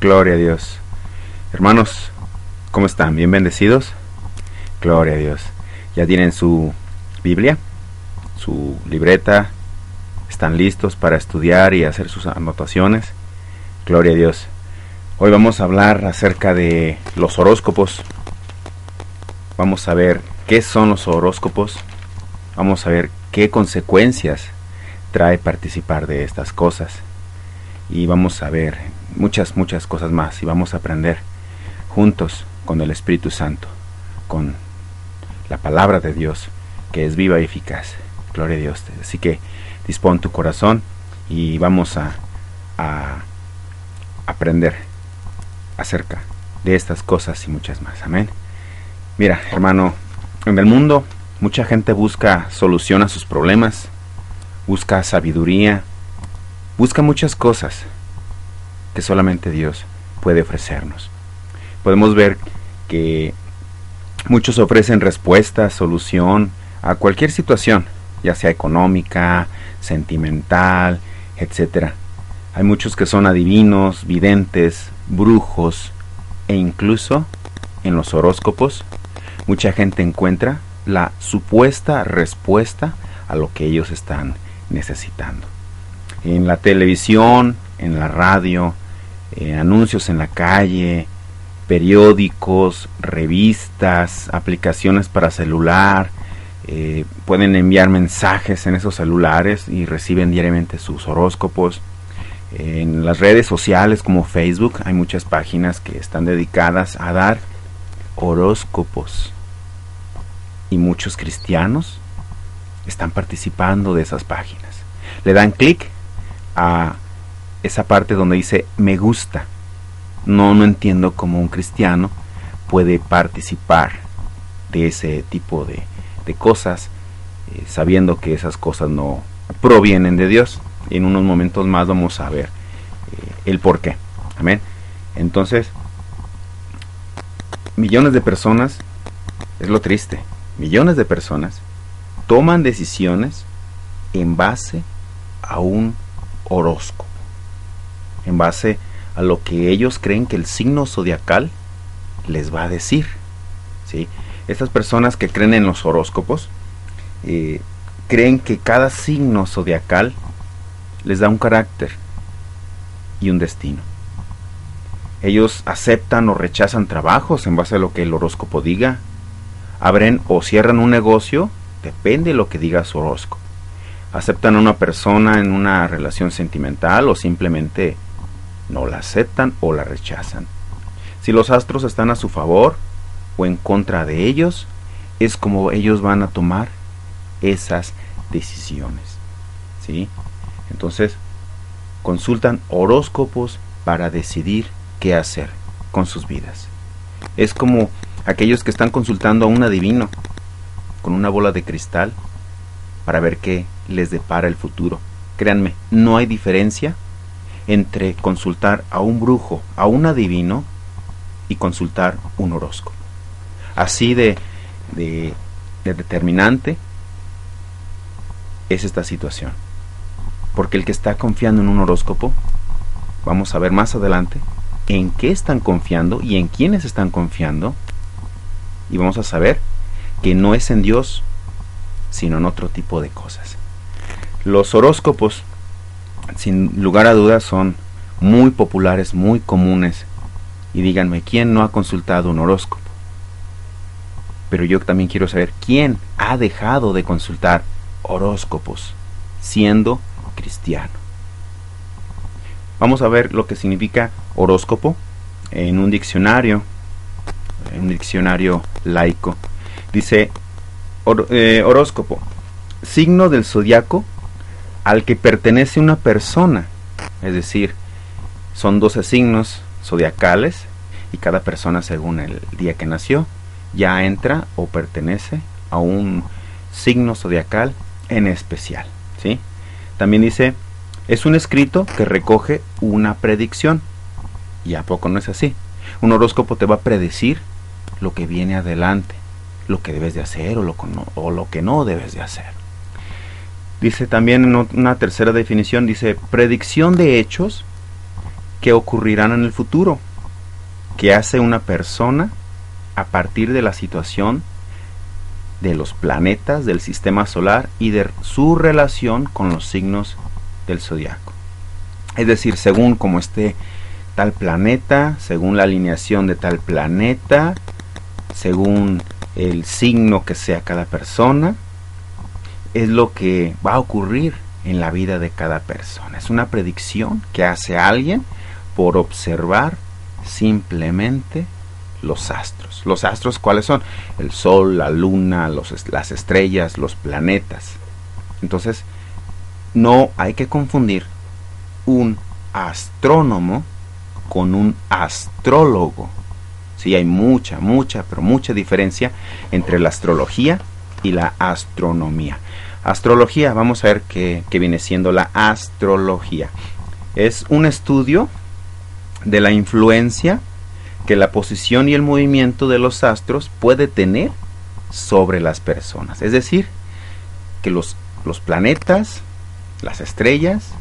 Gloria a Dios. Hermanos, ¿cómo están? ¿Bien bendecidos? Gloria a Dios. ¿Ya tienen su Biblia? ¿Su libreta? ¿Están listos para estudiar y hacer sus anotaciones? Gloria a Dios. Hoy vamos a hablar acerca de los horóscopos. Vamos a ver qué son los horóscopos. Vamos a ver qué consecuencias trae participar de estas cosas. Y vamos a ver muchas cosas más. Y vamos a aprender juntos con el Espíritu Santo, con la palabra de Dios, que es viva y eficaz. Gloria a Dios. Así que dispón tu corazón y vamos a aprender acerca de estas cosas y muchas más. Amén. Mira, hermano, en el mundo mucha gente busca solución a sus problemas, busca sabiduría, busca muchas cosas que solamente Dios puede ofrecernos. Podemos ver que muchos ofrecen respuesta, solución a cualquier situación, ya sea económica, sentimental, etc. Hay muchos que son adivinos, videntes, brujos, e incluso en los horóscopos mucha gente encuentra la supuesta respuesta a lo que ellos están necesitando. En la televisión, en la radio, anuncios en la calle, periódicos, revistas, aplicaciones para celular, pueden enviar mensajes en esos celulares y reciben diariamente sus horóscopos. En las redes sociales como Facebook hay muchas páginas que están dedicadas a dar horóscopos y muchos cristianos están participando de esas páginas. Le dan clic a esa parte donde dice me gusta. No entiendo cómo un cristiano puede participar de ese tipo de cosas, sabiendo que esas cosas no provienen de Dios. En unos momentos más vamos a ver el por qué. Amén. Entonces, millones de personas, es lo triste, millones de personas toman decisiones en base a un horóscopo, en base a lo que ellos creen que el signo zodiacal les va a decir, ¿sí? Estas personas que creen en los horóscopos creen que cada signo zodiacal les da un carácter y un destino. Ellos aceptan o rechazan trabajos en base a lo que el horóscopo diga. Abren o cierran un negocio, depende de lo que diga su horóscopo. Aceptan a una persona en una relación sentimental o simplemente no la aceptan o la rechazan. Si los astros están a su favor o en contra de ellos, es como ellos van a tomar esas decisiones, ¿sí? Entonces, consultan horóscopos para decidir qué hacer con sus vidas. Es como aquellos que están consultando a un adivino con una bola de cristal para ver qué les depara el futuro. Créanme, no hay diferencia entre consultar a un brujo, a un adivino y consultar un horóscopo. Así de determinante es esta situación. Porque el que está confiando en un horóscopo, vamos a ver más adelante en qué están confiando y en quiénes están confiando, y vamos a saber que no es en Dios, sino en otro tipo de cosas. Los horóscopos, sin lugar a dudas, son muy populares, muy comunes, y díganme, ¿quién no ha consultado un horóscopo? Pero yo también quiero saber quién ha dejado de consultar horóscopos siendo cristiano. Vamos a ver lo que significa horóscopo en un diccionario laico. Dice horóscopo, signo del zodiaco al que pertenece una persona, es decir, son 12 signos zodiacales y cada persona según el día que nació ya entra o pertenece a un signo zodiacal en especial, ¿sí? También dice, es un escrito que recoge una predicción. ¿Y a poco no es así? Un horóscopo te va a predecir lo que viene adelante, lo que debes de hacer o lo que no debes de hacer. Dice también en una tercera definición, dice, predicción de hechos que ocurrirán en el futuro, que hace una persona a partir de la situación de los planetas del sistema solar y de su relación con los signos del zodiaco. Es decir, según cómo esté tal planeta, según la alineación de tal planeta, según el signo que sea cada persona, es lo que va a ocurrir en la vida de cada persona. Es una predicción que hace alguien por observar simplemente los astros. ¿Los astros cuáles son? El sol, la luna, las estrellas, los planetas. Entonces, no hay que confundir un astrónomo con un astrólogo. Sí, hay mucha diferencia entre la astrología y la astronomía. Astrología, vamos a ver qué viene siendo la astrología. Es un estudio de la influencia que la posición y el movimiento de los astros puede tener sobre las personas. Es decir, que los planetas, las estrellas,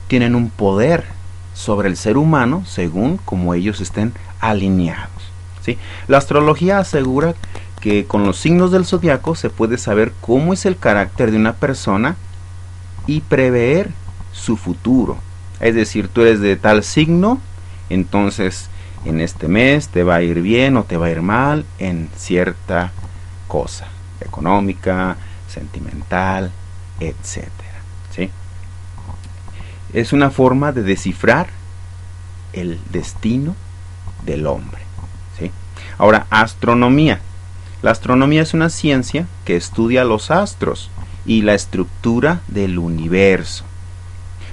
tienen un poder sobre el ser humano según como ellos estén alineados. ¿Sí? La astrología asegura que con los signos del zodiaco se puede saber cómo es el carácter de una persona y prever su futuro. Es decir, tú eres de tal signo, entonces en este mes te va a ir bien o te va a ir mal en cierta cosa económica, sentimental, etc. ¿Sí? Es una forma de descifrar el destino del hombre. ¿Sí? Ahora, astronomía. La astronomía es una ciencia que estudia los astros y la estructura del universo.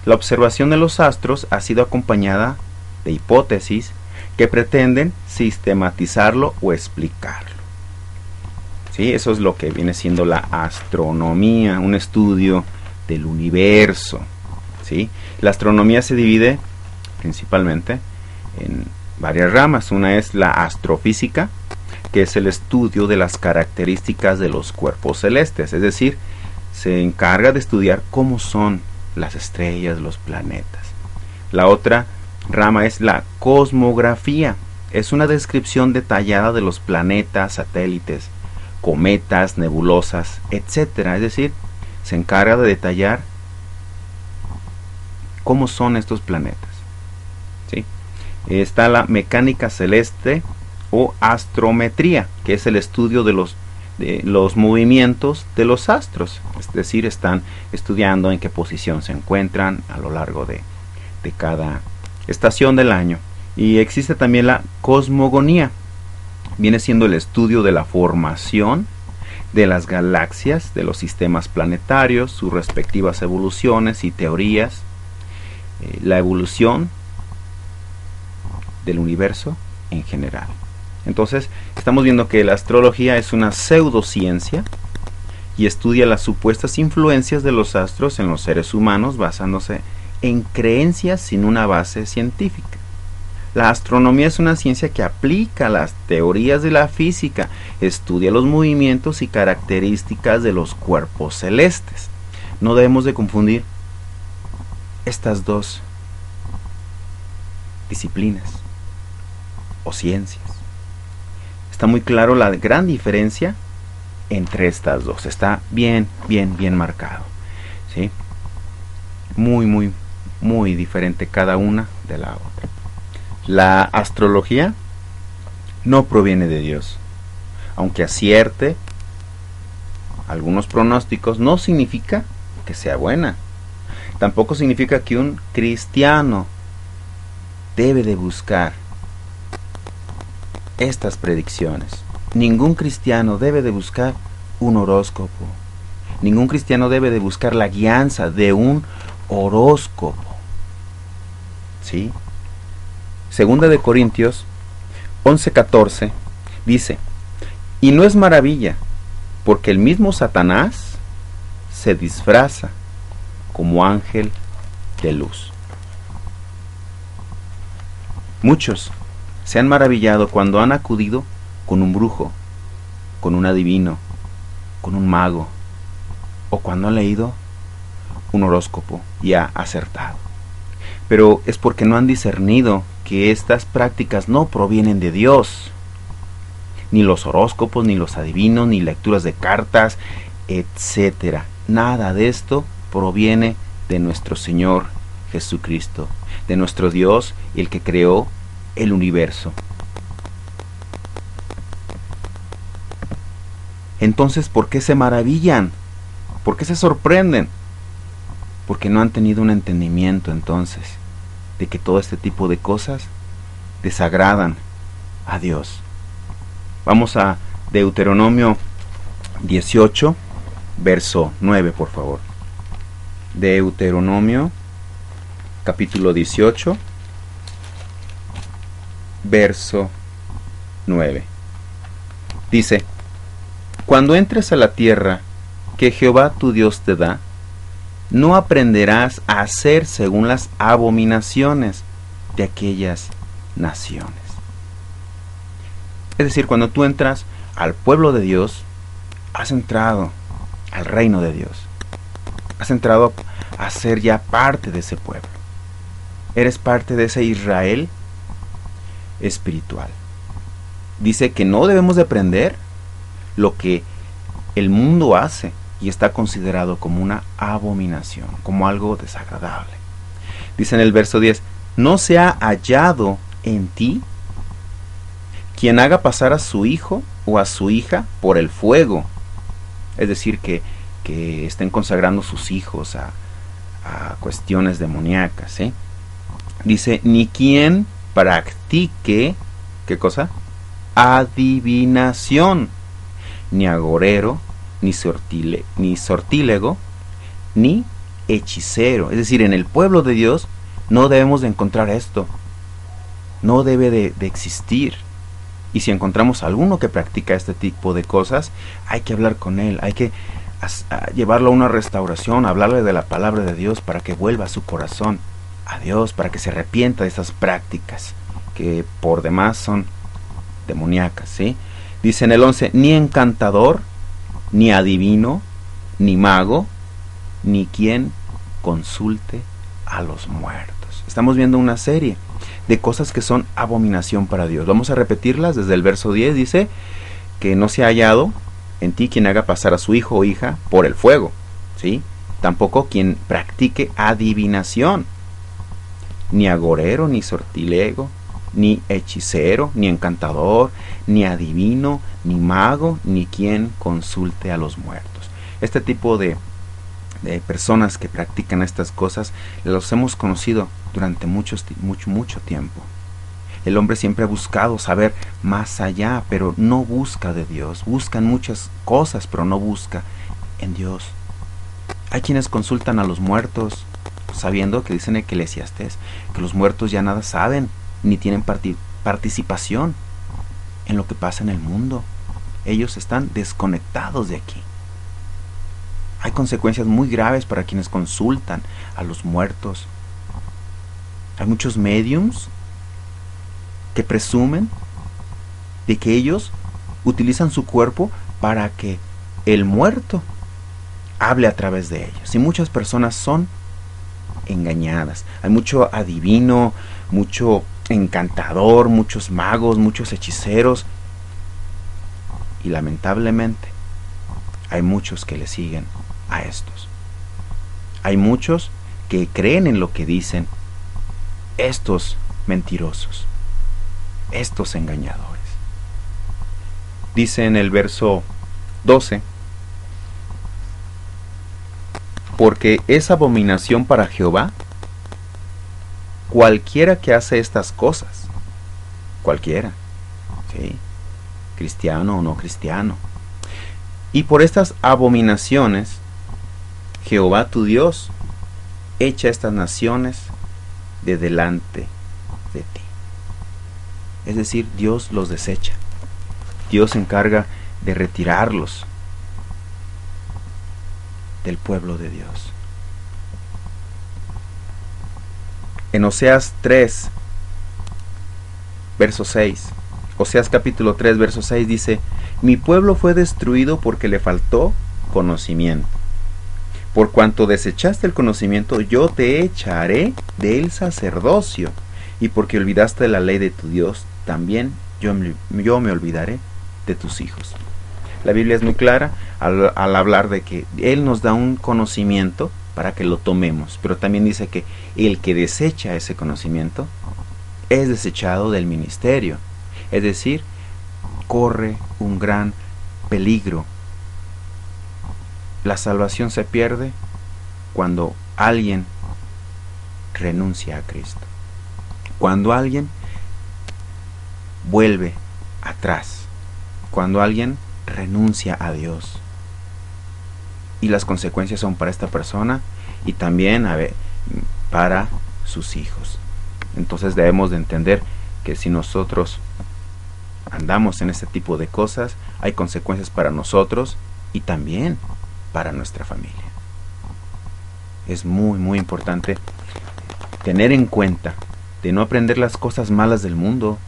La observación de los astros ha sido acompañada de hipótesis que pretenden sistematizarlo o explicarlo. ¿Sí? Eso es lo que viene siendo la astronomía, un estudio del universo. ¿Sí? La astronomía se divide principalmente en varias ramas. Una es la astrofísica, que es el estudio de las características de los cuerpos celestes, es decir, se encarga de estudiar cómo son las estrellas, los planetas. La otra rama es la cosmografía, es una descripción detallada de los planetas, satélites, cometas, nebulosas, etc. Es decir, se encarga de detallar cómo son estos planetas. ¿Sí? Está la mecánica celeste o astrometría, que es el estudio de los movimientos de los astros. Es decir, están estudiando en qué posición se encuentran a lo largo de cada estación del año. Y existe también la cosmogonía. Viene siendo el estudio de la formación de las galaxias, de los sistemas planetarios, sus respectivas evoluciones y teorías, la evolución del universo en general. Entonces, estamos viendo que la astrología es una pseudociencia y estudia las supuestas influencias de los astros en los seres humanos basándose en creencias sin una base científica. La astronomía es una ciencia que aplica las teorías de la física, estudia los movimientos y características de los cuerpos celestes. No debemos de confundir estas dos disciplinas o ciencias. Está muy claro la gran diferencia entre estas dos. Está bien marcado. ¿Sí? Muy diferente cada una de la otra. La astrología no proviene de Dios. Aunque acierte algunos pronósticos, no significa que sea buena. Tampoco significa que un cristiano debe de buscar estas predicciones. Ningún cristiano debe de buscar un horóscopo. Ningún cristiano debe de buscar la guianza de un horóscopo. ¿Sí? Segunda de Corintios 11:14 dice: y no es maravilla, porque el mismo Satanás se disfraza como ángel de luz. Muchos se han maravillado cuando han acudido con un brujo, con un adivino, con un mago, o cuando han leído un horóscopo y ha acertado. pero es porque no han discernido que estas prácticas no provienen de Dios. Ni los horóscopos, ni los adivinos, ni lecturas de cartas, etcétera. Nada de esto proviene de nuestro Señor Jesucristo, de nuestro Dios, el que creó el universo. Entonces, ¿por qué se maravillan? ¿Por qué se sorprenden? Porque no han tenido un entendimiento entonces de que todo este tipo de cosas desagradan a Dios. Vamos a Deuteronomio 18, verso 9, por favor. Deuteronomio, capítulo 18, verso 9. Dice: Cuando entres a la tierra que Jehová tu Dios te da, no aprenderás a hacer según las abominaciones de aquellas naciones. Es decir, cuando tú entras al pueblo de Dios, has entrado al reino de Dios. Has entrado a ser ya parte de ese pueblo. Eres parte de ese Israel espiritual. Dice que no debemos de aprender lo que el mundo hace y está considerado como una abominación, como algo desagradable. Dice en el verso 10: no se ha hallado en ti quien haga pasar a su hijo o a su hija por el fuego. Es decir, que estén consagrando sus hijos a cuestiones demoníacas, ¿sí? Dice, ni quien practique, ¿qué cosa? Adivinación, ni agorero, ni sortílego, ni hechicero. Es decir, en el pueblo de Dios no debemos de encontrar esto. No debe de existir. Y si encontramos a alguno que practica este tipo de cosas, hay que hablar con él, hay que llevarlo a una restauración, hablarle de la palabra de Dios para que vuelva su corazón a Dios, para que se arrepienta de esas prácticas que por demás son demoníacas, ¿sí? Dice en el 11, ni encantador, ni adivino, ni mago, ni quien consulte a los muertos. Estamos viendo una serie de cosas que son abominación para Dios. Vamos a repetirlas desde el verso 10. Dice que no se ha hallado en ti quien haga pasar a su hijo o hija por el fuego, ¿sí? Tampoco quien practique adivinación, ni agorero, ni sortilego, ni hechicero, ni encantador, ni adivino, ni mago, ni quien consulte a los muertos. Este tipo de personas que practican estas cosas los hemos conocido durante mucho tiempo. El hombre siempre ha buscado saber más allá, pero no busca de Dios. Buscan muchas cosas, pero no busca en Dios. Hay quienes consultan a los muertos, sabiendo que dicen en Eclesiastés que los muertos ya nada saben, ni tienen participación en lo que pasa en el mundo. Ellos están desconectados de aquí. Hay consecuencias muy graves para quienes consultan a los muertos. Hay muchos médiums que presumen de que ellos utilizan su cuerpo para que el muerto hable a través de ellos. Y muchas personas son engañadas. Hay mucho adivino, mucho encantador, muchos magos, muchos hechiceros. Y lamentablemente hay muchos que le siguen a estos. Hay muchos que creen en lo que dicen estos mentirosos, estos engañadores. Dice en el verso 12, porque es abominación para Jehová cualquiera que hace estas cosas. Cualquiera, ¿sí? Cristiano o no cristiano. Y por estas abominaciones Jehová tu Dios echa estas naciones de delante de ti. Es decir, Dios los desecha. Dios se encarga de retirarlos del pueblo de Dios. En Oseas 3, verso 6, Oseas capítulo 3, verso 6 dice: mi pueblo fue destruido porque le faltó conocimiento, Por cuanto desechaste el conocimiento, yo te echaré del sacerdocio. Y porque olvidaste la ley de tu Dios, también yo me olvidaré de tus hijos. La Biblia es muy clara al hablar de que Él nos da un conocimiento para que lo tomemos, pero también dice que el que desecha ese conocimiento es desechado del ministerio, es decir, corre un gran peligro. La salvación se pierde cuando alguien renuncia a Cristo, cuando alguien vuelve atrás, cuando alguien renuncia a Dios. Y las consecuencias son para esta persona y también para sus hijos. Entonces debemos de entender que si nosotros andamos en este tipo de cosas, hay consecuencias para nosotros y también para nuestra familia. Es muy importante tener en cuenta de no aprender las cosas malas del mundo.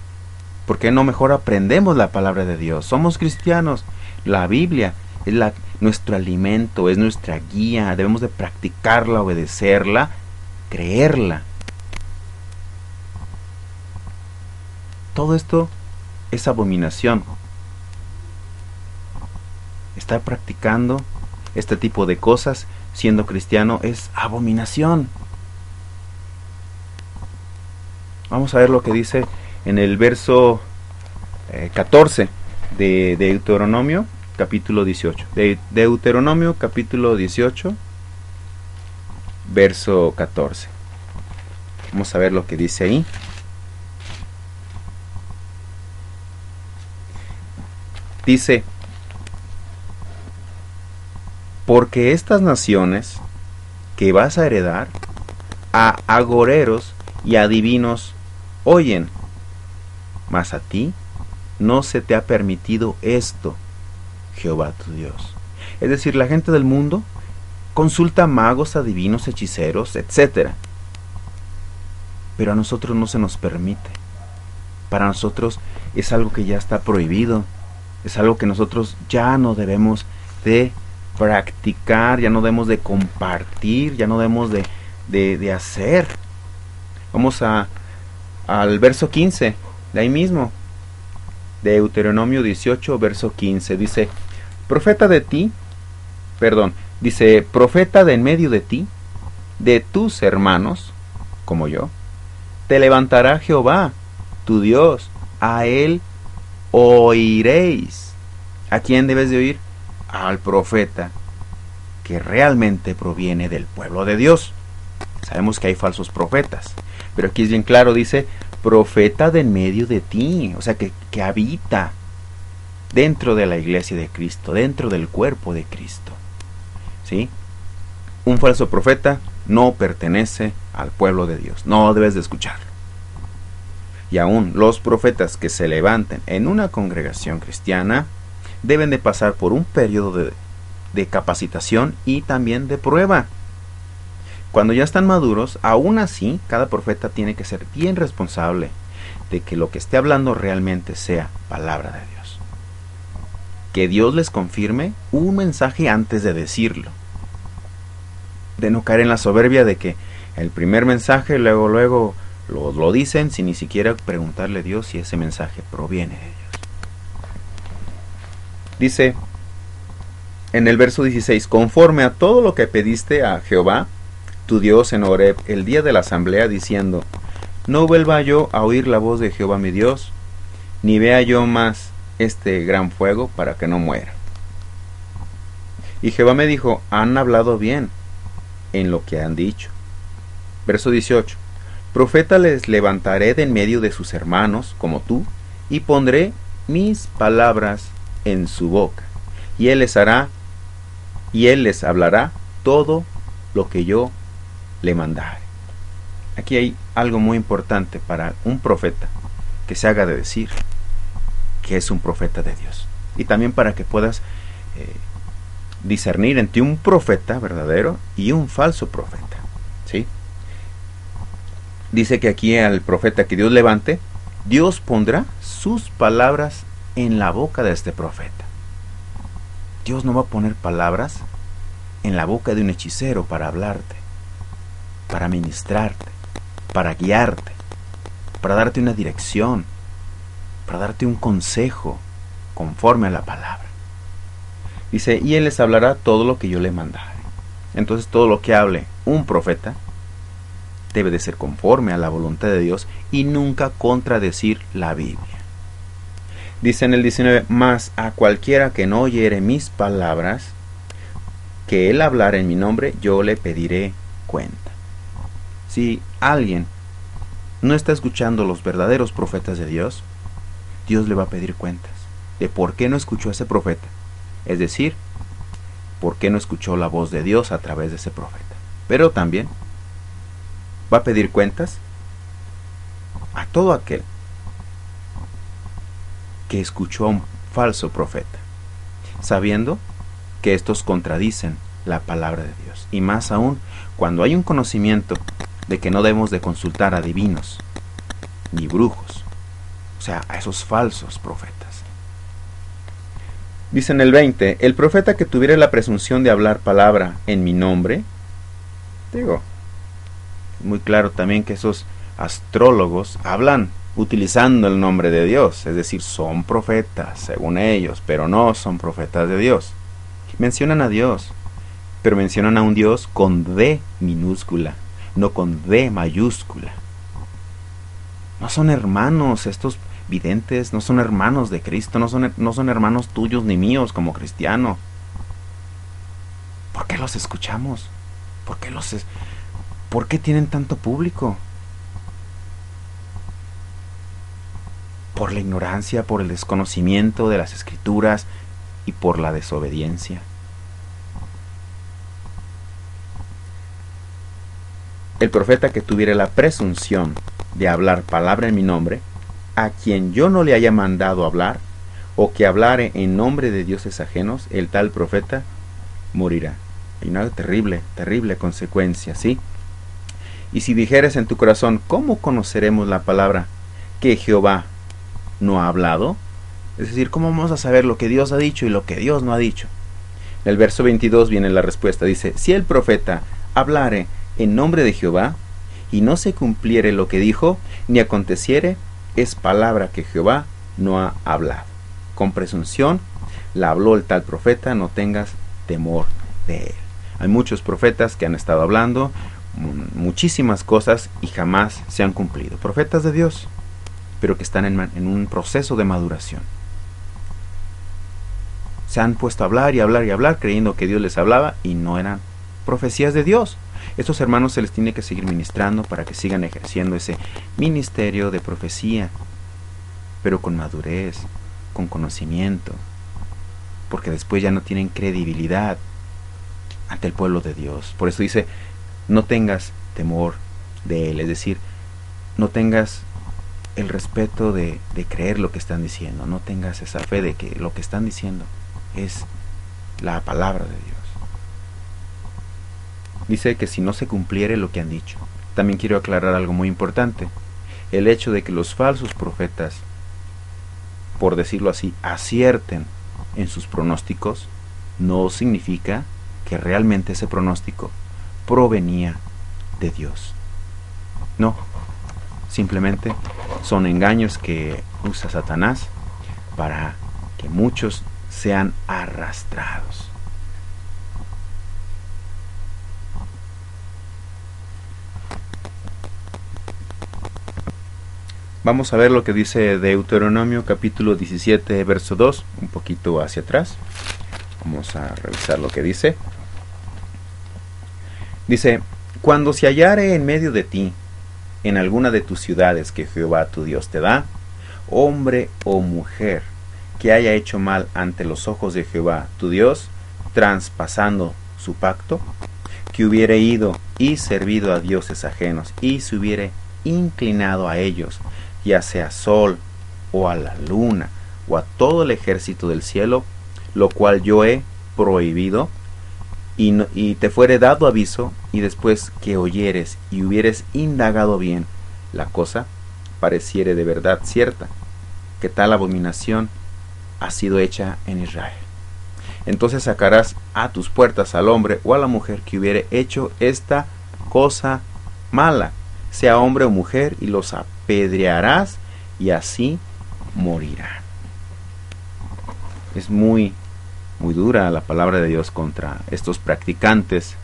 ¿Por qué no mejor aprendemos la palabra de Dios? Somos cristianos. La Biblia es nuestro alimento, es nuestra guía. Debemos de practicarla, obedecerla, creerla. Todo esto es abominación. Estar practicando este tipo de cosas siendo cristiano es abominación. Vamos a ver lo que dice en el verso 14 de Deuteronomio capítulo 18. De Deuteronomio capítulo 18, verso 14. Vamos a ver lo que dice ahí. Dice: porque estas naciones que vas a heredar, a agoreros y adivinos oyen, mas a ti no se te ha permitido esto, Jehová tu Dios. Es decir, la gente del mundo consulta magos, adivinos, hechiceros, etc. Pero a nosotros no se nos permite. Para nosotros es algo que ya está prohibido. Es algo que nosotros ya no debemos de practicar, ya no debemos de compartir, ya no debemos de hacer. Vamos al verso 15, de ahí mismo. Deuteronomio 18, verso 15. Dice: profeta de en medio de ti, de tus hermanos, como yo, te levantará Jehová, tu Dios, a él oiréis. ¿A quién debes de oír? Al profeta que realmente proviene del pueblo de Dios. Sabemos que hay falsos profetas, pero aquí es bien claro, dice profeta de en medio de ti, o sea que habita dentro de la iglesia de Cristo, dentro del cuerpo de Cristo. ¿Sí? Un falso profeta no pertenece al pueblo de Dios, no debes de escucharlo. Y aún los profetas que se levanten en una congregación cristiana deben de pasar por un periodo de capacitación y también de prueba. Cuando ya están maduros, aún así, cada profeta tiene que ser bien responsable de que lo que esté hablando realmente sea palabra de Dios. Que Dios les confirme un mensaje antes de decirlo. De no caer en la soberbia de que el primer mensaje luego lo dicen sin ni siquiera preguntarle a Dios si ese mensaje proviene de Dios. Dice en el verso 16: conforme a todo lo que pediste a Jehová tu Dios en Horeb el día de la asamblea, diciendo: no vuelva yo a oír la voz de Jehová mi Dios, ni vea yo más este gran fuego, para que no muera. Y Jehová me dijo: han hablado bien en lo que han dicho. Verso 18: profeta les levantaré de en medio de sus hermanos, como tú, y pondré mis palabras en su boca, y él les hablará todo lo que yo le mandare. Aquí hay algo muy importante para un profeta, que se haga de decir que es un profeta de Dios, y también para que puedas discernir entre un profeta verdadero y un falso profeta. ¿Sí? Dice que aquí al profeta que Dios levante, Dios pondrá sus palabras en la boca de este profeta. Dios no va a poner palabras en la boca de un hechicero para hablarte, para ministrarte, para guiarte, para darte una dirección, para darte un consejo conforme a la palabra. Dice, y él les hablará todo lo que yo le mandare. Entonces todo lo que hable un profeta debe de ser conforme a la voluntad de Dios y nunca contradecir la Biblia. Dice en el 19, mas a cualquiera que no oyere mis palabras, que él hablara en mi nombre, yo le pediré cuenta. Si alguien no está escuchando los verdaderos profetas de Dios, Dios le va a pedir cuentas de por qué no escuchó a ese profeta. Es decir, por qué no escuchó la voz de Dios a través de ese profeta. Pero también va a pedir cuentas a todo aquel que escuchó a un falso profeta, sabiendo que estos contradicen la palabra de Dios. Y más aún, cuando hay un conocimiento de que no debemos de consultar a adivinos ni brujos, o sea, a esos falsos profetas. Dice en el 20, el profeta que tuviera la presunción de hablar palabra en mi nombre, digo, muy claro también que esos astrólogos hablan utilizando el nombre de Dios, es decir, son profetas según ellos, pero no son profetas de Dios. Mencionan a Dios, pero mencionan a un Dios con D minúscula, no con D mayúscula. No son hermanos estos videntes, no son hermanos de Cristo, no son hermanos tuyos ni míos como cristiano. ¿Por qué los escuchamos? ¿Por qué tienen tanto público? Por la ignorancia, por el desconocimiento de las Escrituras y por la desobediencia. El profeta que tuviera la presunción de hablar palabra en mi nombre, a quien yo no le haya mandado hablar, o que hablare en nombre de dioses ajenos, el tal profeta morirá. Hay una terrible, terrible consecuencia, ¿sí? Y si dijeres en tu corazón, ¿cómo conoceremos la palabra que Jehová no ha hablado? Es decir, ¿cómo vamos a saber lo que Dios ha dicho y lo que Dios no ha dicho? En el verso 22 viene la respuesta, dice, si el profeta hablare en nombre de Jehová, y no se cumpliere lo que dijo, ni aconteciere, es palabra que Jehová no ha hablado. Con presunción la habló el tal profeta, no tengas temor de él. Hay muchos profetas que han estado hablando muchísimas cosas y jamás se han cumplido. Profetas de Dios, pero que están en un proceso de maduración. Se han puesto a hablar y hablar y hablar creyendo que Dios les hablaba y no eran profecías de Dios. Estos hermanos se les tiene que seguir ministrando para que sigan ejerciendo ese ministerio de profecía, pero con madurez, con conocimiento, porque después ya no tienen credibilidad ante el pueblo de Dios. Por eso dice, no tengas temor de él, es decir, no tengas el respeto de creer lo que están diciendo, no tengas esa fe de que lo que están diciendo es la palabra de Dios. Dice que si no se cumpliere lo que han dicho. También quiero aclarar algo muy importante. El hecho de que los falsos profetas, por decirlo así, acierten en sus pronósticos, no significa que realmente ese pronóstico provenía de Dios. No, simplemente son engaños que usa Satanás para que muchos sean arrastrados. Vamos a ver lo que dice Deuteronomio capítulo 17 verso 2, un poquito hacia atrás. Vamos a revisar lo que dice. Dice, cuando se hallare en medio de ti, en alguna de tus ciudades que Jehová tu Dios te da, hombre o mujer que haya hecho mal ante los ojos de Jehová tu Dios, traspasando su pacto, que hubiere ido y servido a dioses ajenos y se hubiere inclinado a ellos, ya sea sol o a la luna o a todo el ejército del cielo, lo cual yo he prohibido, y te fuere dado aviso, y después que oyeres y hubieres indagado bien la cosa, pareciere de verdad cierta, que tal abominación ha sido hecha en Israel. Entonces sacarás a tus puertas al hombre o a la mujer que hubiere hecho esta cosa mala, sea hombre o mujer, y los apedrearás, y así morirán. Es muy dura la palabra de Dios contra estos practicantes,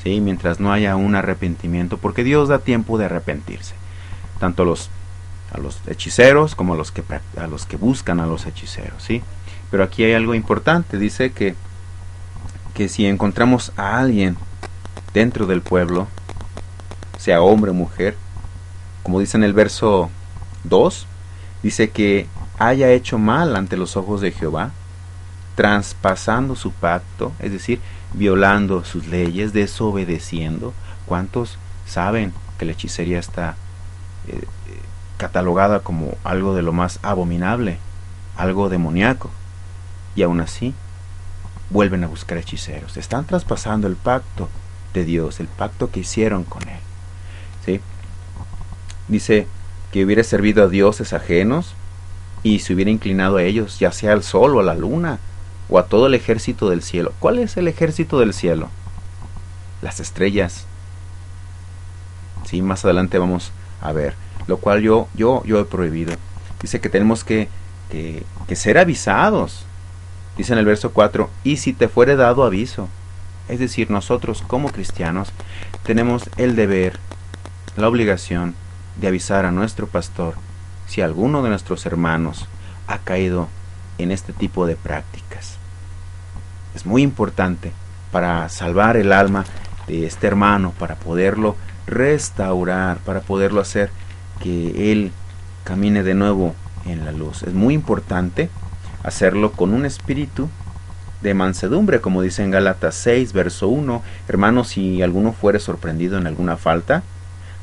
¿sí? Mientras no haya un arrepentimiento, porque Dios da tiempo de arrepentirse, tanto a los hechiceros como a los que buscan a los hechiceros, ¿sí? Pero aquí hay algo importante. Dice que si encontramos a alguien dentro del pueblo, sea hombre o mujer, como dice en el verso 2, dice que haya hecho mal ante los ojos de Jehová, traspasando su pacto, es decir, violando sus leyes, desobedeciendo. ¿Cuántos saben que la hechicería está catalogada como algo de lo más abominable, algo demoníaco? Y aún así vuelven a buscar hechiceros. Están traspasando el pacto de Dios, el pacto que hicieron con él, ¿sí? Dice que hubiera servido a dioses ajenos y se hubiera inclinado a ellos, ya sea al sol o a la luna o a todo el ejército del cielo. ¿Cuál es el ejército del cielo? Las estrellas. Sí, más adelante vamos a ver, lo cual yo he prohibido. Dice que tenemos que ser avisados. Dice en el verso 4, y si te fuere dado aviso. Es decir, nosotros como cristianos tenemos el deber, la obligación de avisar a nuestro pastor si alguno de nuestros hermanos ha caído en este tipo de prácticas. Es muy importante para salvar el alma de este hermano, para poderlo restaurar, para poderlo hacer que él camine de nuevo en la luz. Es muy importante hacerlo con un espíritu de mansedumbre, como dice en Gálatas 6, verso 1. Hermanos, si alguno fuere sorprendido en alguna falta,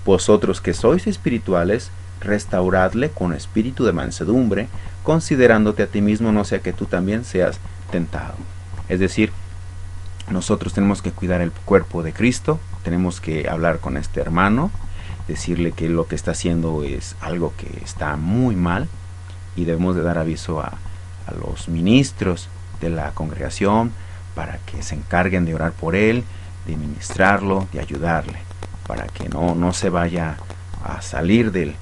vosotros que sois espirituales, restauradle con espíritu de mansedumbre, considerándote a ti mismo, no sea que tú también seas tentado. Es decir, nosotros tenemos que cuidar el cuerpo de Cristo, tenemos que hablar con este hermano, decirle que lo que está haciendo es algo que está muy mal, y debemos de dar aviso a los ministros de la congregación para que se encarguen de orar por él, de ministrarlo, de ayudarle, para que no se vaya a salir del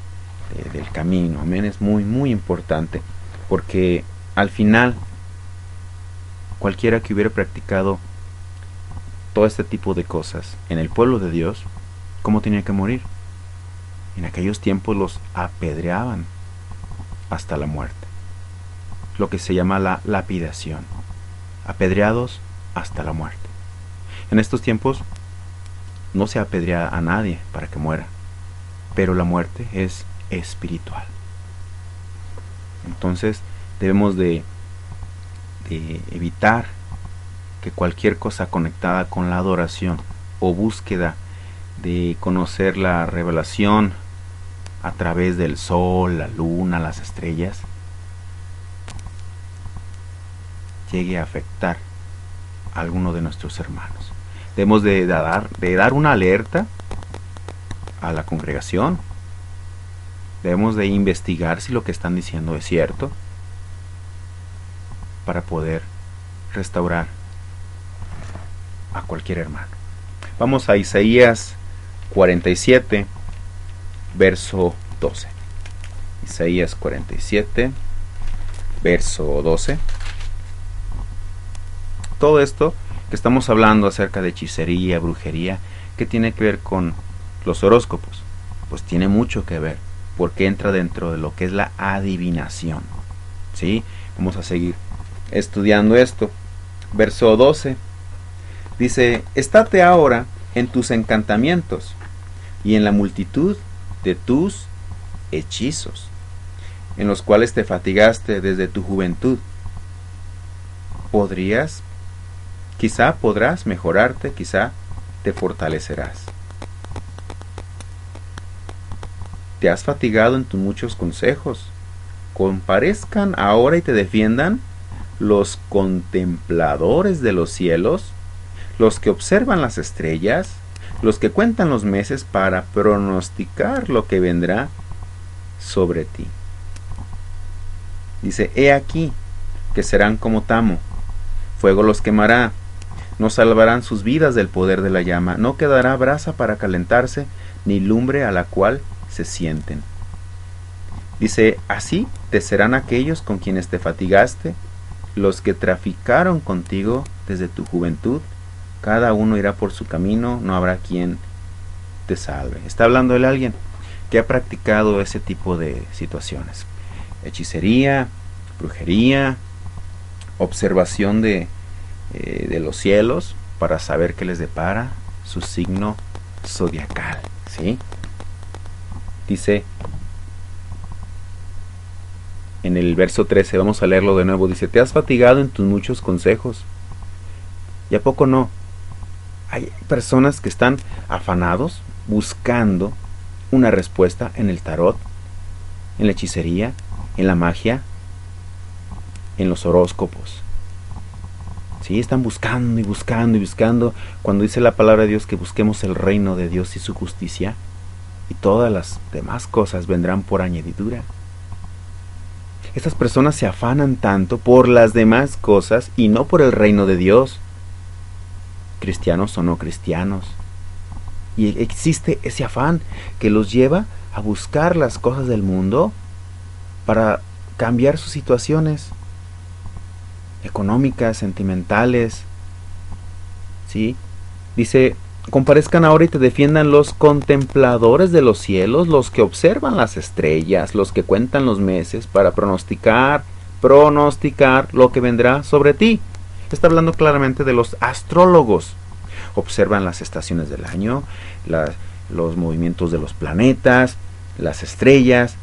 camino. Amén. Es muy importante, porque al final cualquiera que hubiera practicado todo este tipo de cosas en el pueblo de Dios, ¿cómo tenía que morir? En aquellos tiempos los apedreaban hasta la muerte, lo que se llama la lapidación, apedreados hasta la muerte. En estos tiempos no se apedrea a nadie para que muera, pero la muerte es espiritual. Entonces debemos de evitar que cualquier cosa conectada con la adoración o búsqueda de conocer la revelación a través del sol, la luna, las estrellas, llegue a afectar a alguno de nuestros hermanos. Debemos de dar una alerta a la congregación. Debemos de investigar si lo que están diciendo es cierto, para poder restaurar a cualquier hermano. Vamos a Isaías 47, verso 12. Isaías 47, verso 12. Todo esto que estamos hablando acerca de hechicería, brujería, ¿qué tiene que ver con los horóscopos? Pues tiene mucho que ver, porque entra dentro de lo que es la adivinación, ¿sí? Vamos a seguir estudiando esto. Verso 12 dice: estate ahora en tus encantamientos y en la multitud de tus hechizos, en los cuales te fatigaste desde tu juventud. Quizá podrás mejorarte, quizá te fortalecerás. Te has fatigado en tus muchos consejos. Comparezcan ahora y te defiendan los contempladores de los cielos, los que observan las estrellas, los que cuentan los meses para pronosticar lo que vendrá sobre ti. Dice: he aquí que serán como tamo, fuego los quemará. No salvarán sus vidas del poder de la llama. No quedará brasa para calentarse, ni lumbre a la cual se sienten. Dice, así te serán aquellos con quienes te fatigaste, los que traficaron contigo desde tu juventud. Cada uno irá por su camino, no habrá quien te salve. Está hablando de alguien que ha practicado ese tipo de situaciones. Hechicería, brujería, observación de los cielos para saber qué les depara su signo zodiacal, ¿sí? Dice en el verso 13, vamos a leerlo de nuevo, dice, te has fatigado en tus muchos consejos, ¿y a poco no? Hay personas que están afanados buscando una respuesta en el tarot, en la hechicería, en la magia, en los horóscopos. Sí, están buscando y buscando y buscando. Cuando dice la palabra de Dios que busquemos el reino de Dios y su justicia, y todas las demás cosas vendrán por añadidura. Estas personas se afanan tanto por las demás cosas y no por el reino de Dios, cristianos o no cristianos. Y existe ese afán que los lleva a buscar las cosas del mundo para cambiar sus situaciones económicas, sentimentales, ¿sí? Dice, comparezcan ahora y te defiendan los contempladores de los cielos, los que observan las estrellas, los que cuentan los meses para pronosticar lo que vendrá sobre ti. Está hablando claramente de los astrólogos. Observan las estaciones del año, los movimientos de los planetas, las estrellas,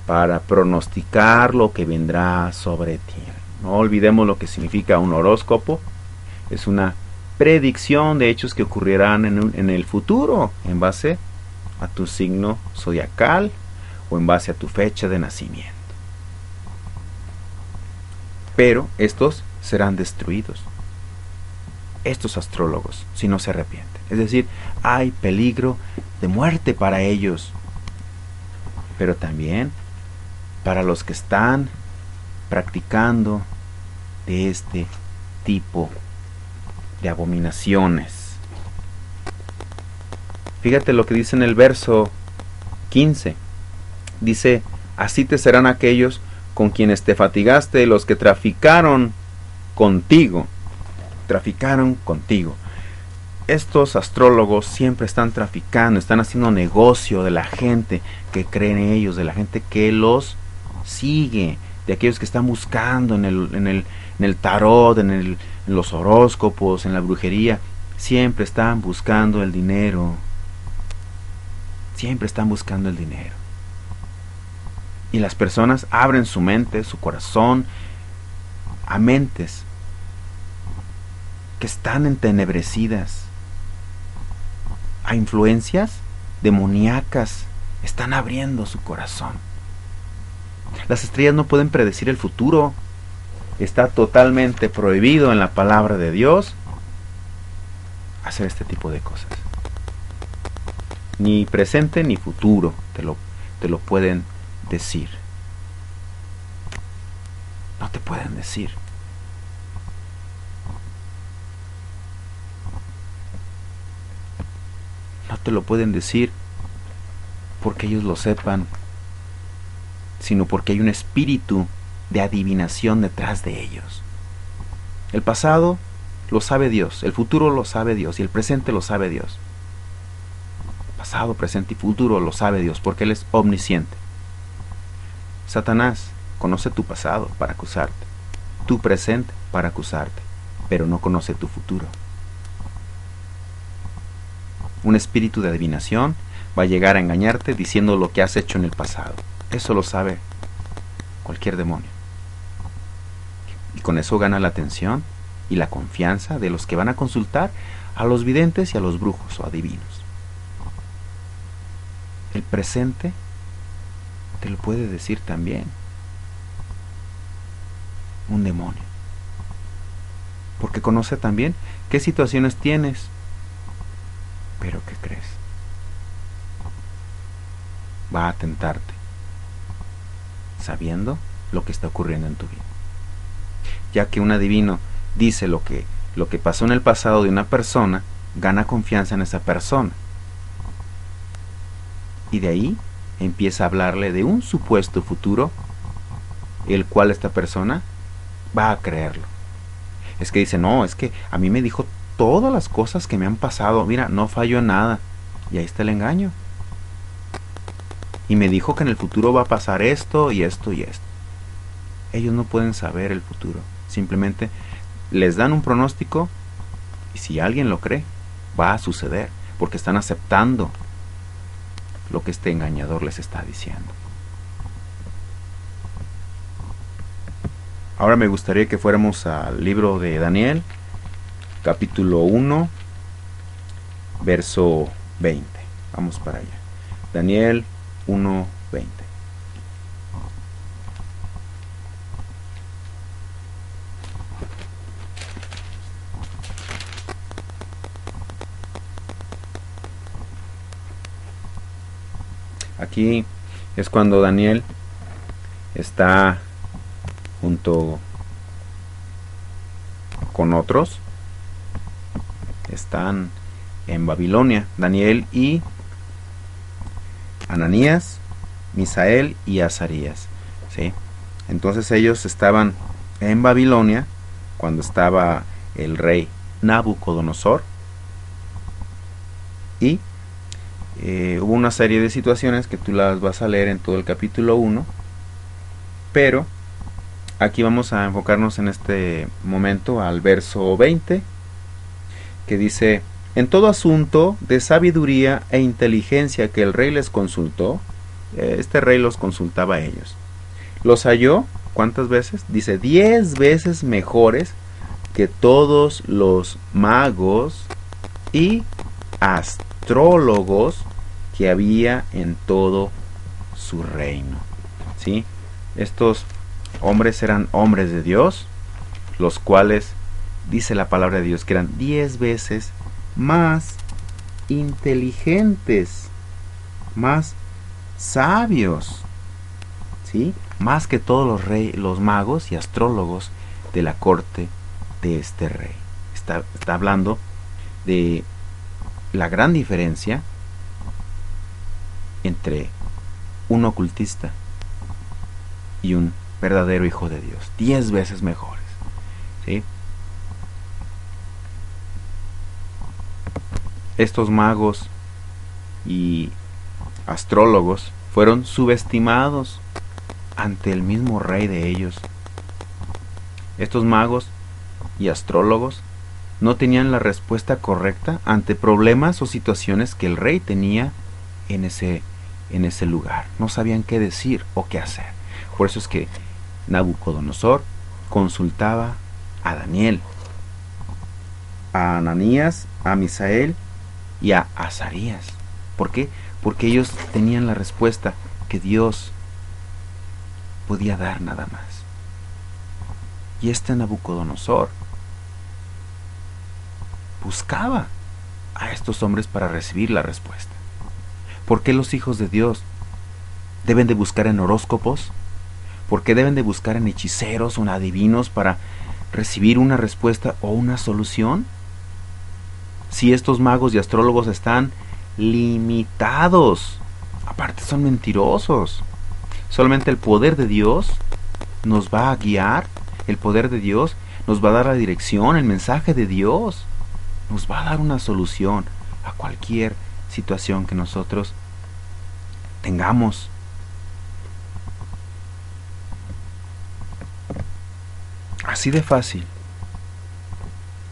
para pronosticar lo que vendrá sobre ti. No olvidemos lo que significa un horóscopo. Es una predicción de hechos que ocurrirán en el futuro, en base a tu signo zodiacal o en base a tu fecha de nacimiento. Pero estos serán destruidos, estos astrólogos, si no se arrepienten. Es decir, hay peligro de muerte para ellos, pero también para los que están practicando de este tipo de abominaciones. Fíjate lo que dice en el verso 15. Dice, así te serán aquellos con quienes te fatigaste, los que traficaron contigo. Traficaron contigo. Estos astrólogos siempre están traficando, están haciendo negocio de la gente que cree en ellos, de la gente que los sigue, de aquellos que están buscando en el tarot, en los horóscopos, en la brujería. Siempre están buscando el dinero. Siempre están buscando el dinero. Y las personas abren su mente, su corazón, a mentes que están entenebrecidas, a influencias demoníacas. Están abriendo su corazón. Las estrellas no pueden predecir el futuro. Está totalmente prohibido en la palabra de Dios hacer este tipo de cosas. Ni presente ni futuro te lo pueden decir. No te pueden decir. No te lo pueden decir porque ellos lo sepan, sino porque hay un espíritu de adivinación detrás de ellos. El pasado lo sabe Dios, el futuro lo sabe Dios y el presente lo sabe Dios. Pasado, presente y futuro lo sabe Dios porque Él es omnisciente. Satanás conoce tu pasado para acusarte, tu presente para acusarte, pero no conoce tu futuro. Un espíritu de adivinación va a llegar a engañarte diciendo lo que has hecho en el pasado. Eso lo sabe cualquier demonio. Y con eso gana la atención y la confianza de los que van a consultar a los videntes y a los brujos o adivinos. El presente te lo puede decir también un demonio, porque conoce también qué situaciones tienes. Pero ¿qué crees? Va a tentarte, sabiendo lo que está ocurriendo en tu vida. Ya que un adivino dice lo que pasó en el pasado de una persona, gana confianza en esa persona. Y de ahí empieza a hablarle de un supuesto futuro, el cual esta persona va a creerlo. Es que dice, no, es que a mí me dijo todas las cosas que me han pasado, mira, no falló en nada. Y ahí está el engaño. Y me dijo que en el futuro va a pasar esto y esto y esto. Ellos no pueden saber el futuro. Simplemente les dan un pronóstico y si alguien lo cree, va a suceder. Porque están aceptando lo que este engañador les está diciendo. Ahora me gustaría que fuéramos al libro de Daniel, capítulo 1, verso 20. Vamos para allá. Daniel 1, 20. Aquí es cuando Daniel está junto con otros. Están en Babilonia, Daniel y Ananías, Misael y Azarías, ¿sí? Entonces ellos estaban en Babilonia cuando estaba el rey Nabucodonosor y hubo una serie de situaciones que tú las vas a leer en todo el capítulo 1, pero aquí vamos a enfocarnos en este momento al verso 20, que dice: en todo asunto de sabiduría e inteligencia que el rey les consultó, este rey los consultaba a ellos, los halló, ¿cuántas veces? Dice 10 veces mejores que todos los magos y astrólogos que había en todo su reino, ¿sí? Estos hombres eran hombres de Dios, los cuales, dice la palabra de Dios, que eran 10 veces más inteligentes, más sabios, ¿sí? Más que todos los magos y astrólogos de la corte de este rey. Está hablando de la gran diferencia entre un ocultista y un verdadero hijo de Dios. 10 veces mejores, ¿sí? Estos magos y astrólogos fueron subestimados ante el mismo rey de ellos. Estos magos y astrólogos no tenían la respuesta correcta ante problemas o situaciones que el rey tenía en ese lugar. No sabían qué decir o qué hacer. Por eso es que Nabucodonosor consultaba a Daniel, a Ananías, a Misael y a Azarías. ¿Por qué? Porque ellos tenían la respuesta que Dios podía dar nada más. Y este Nabucodonosor buscaba a estos hombres para recibir la respuesta. ¿Por qué los hijos de Dios deben de buscar en horóscopos? ¿Por qué deben de buscar en hechiceros o en adivinos para recibir una respuesta o una solución? Si estos magos y astrólogos están limitados, aparte son mentirosos. Solamente el poder de Dios nos va a guiar, el poder de Dios nos va a dar la dirección, el mensaje de Dios nos va a dar una solución a cualquier situación que nosotros tengamos. Así de fácil.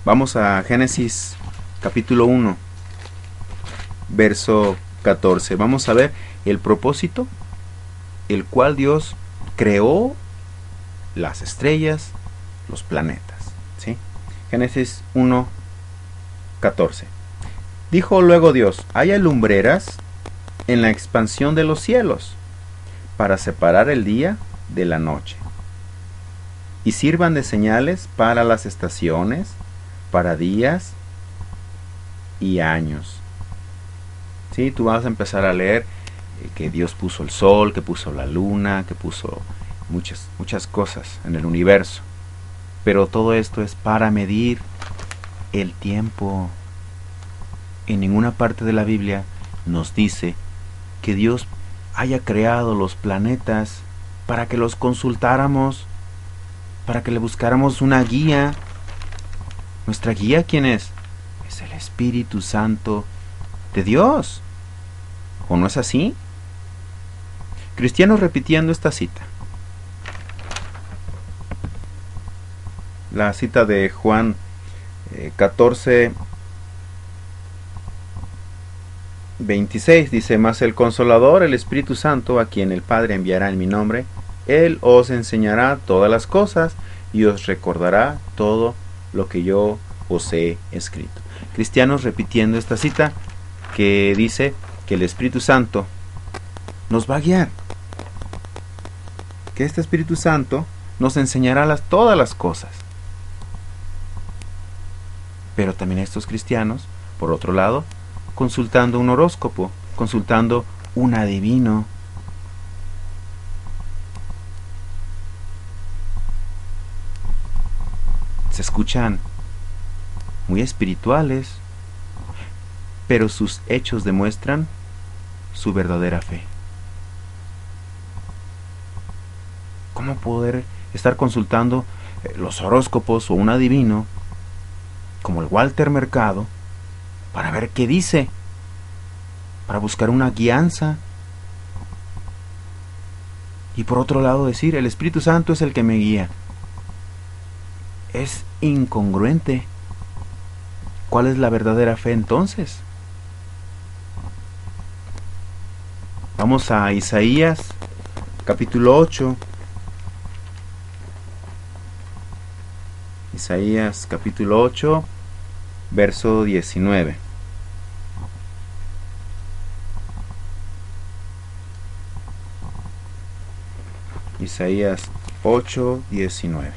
Vamos a Génesis capítulo 1, verso 14. Vamos a ver el propósito, el cual Dios creó las estrellas, los planetas, ¿sí? Génesis 1, 14. Dijo luego Dios: haya lumbreras en la expansión de los cielos, para separar el día de la noche, y sirvan de señales para las estaciones, para días y años. ¿Sí? Tú vas a empezar a leer que Dios puso el sol, que puso la luna, que puso muchas cosas en el universo. Pero todo esto es para medir el tiempo. En ninguna parte de la Biblia nos dice que Dios haya creado los planetas para que los consultáramos, para que le buscáramos una guía. ¿Nuestra guía quién es? Es el Espíritu Santo de Dios. ¿O no es así? Cristianos repitiendo esta cita. La cita de Juan 14, 26 dice: Mas el Consolador, el Espíritu Santo, a quien el Padre enviará en mi nombre, Él os enseñará todas las cosas y os recordará todo lo que yo os he escrito. Cristianos repitiendo esta cita que dice que el Espíritu Santo nos va a guiar, que este Espíritu Santo nos enseñará todas las cosas. Pero también estos cristianos, por otro lado, consultando un horóscopo, consultando un adivino. Se escuchan muy espirituales, pero sus hechos demuestran su verdadera fe. ¿Cómo poder estar consultando los horóscopos o un adivino como el Walter Mercado para ver qué dice, para buscar una guianza? Y por otro lado decir, el Espíritu Santo es el que me guía. Es incongruente. ¿Cuál es la verdadera fe entonces? Vamos a Isaías, capítulo 8. Isaías, capítulo 8, verso 19. Isaías 8, 19.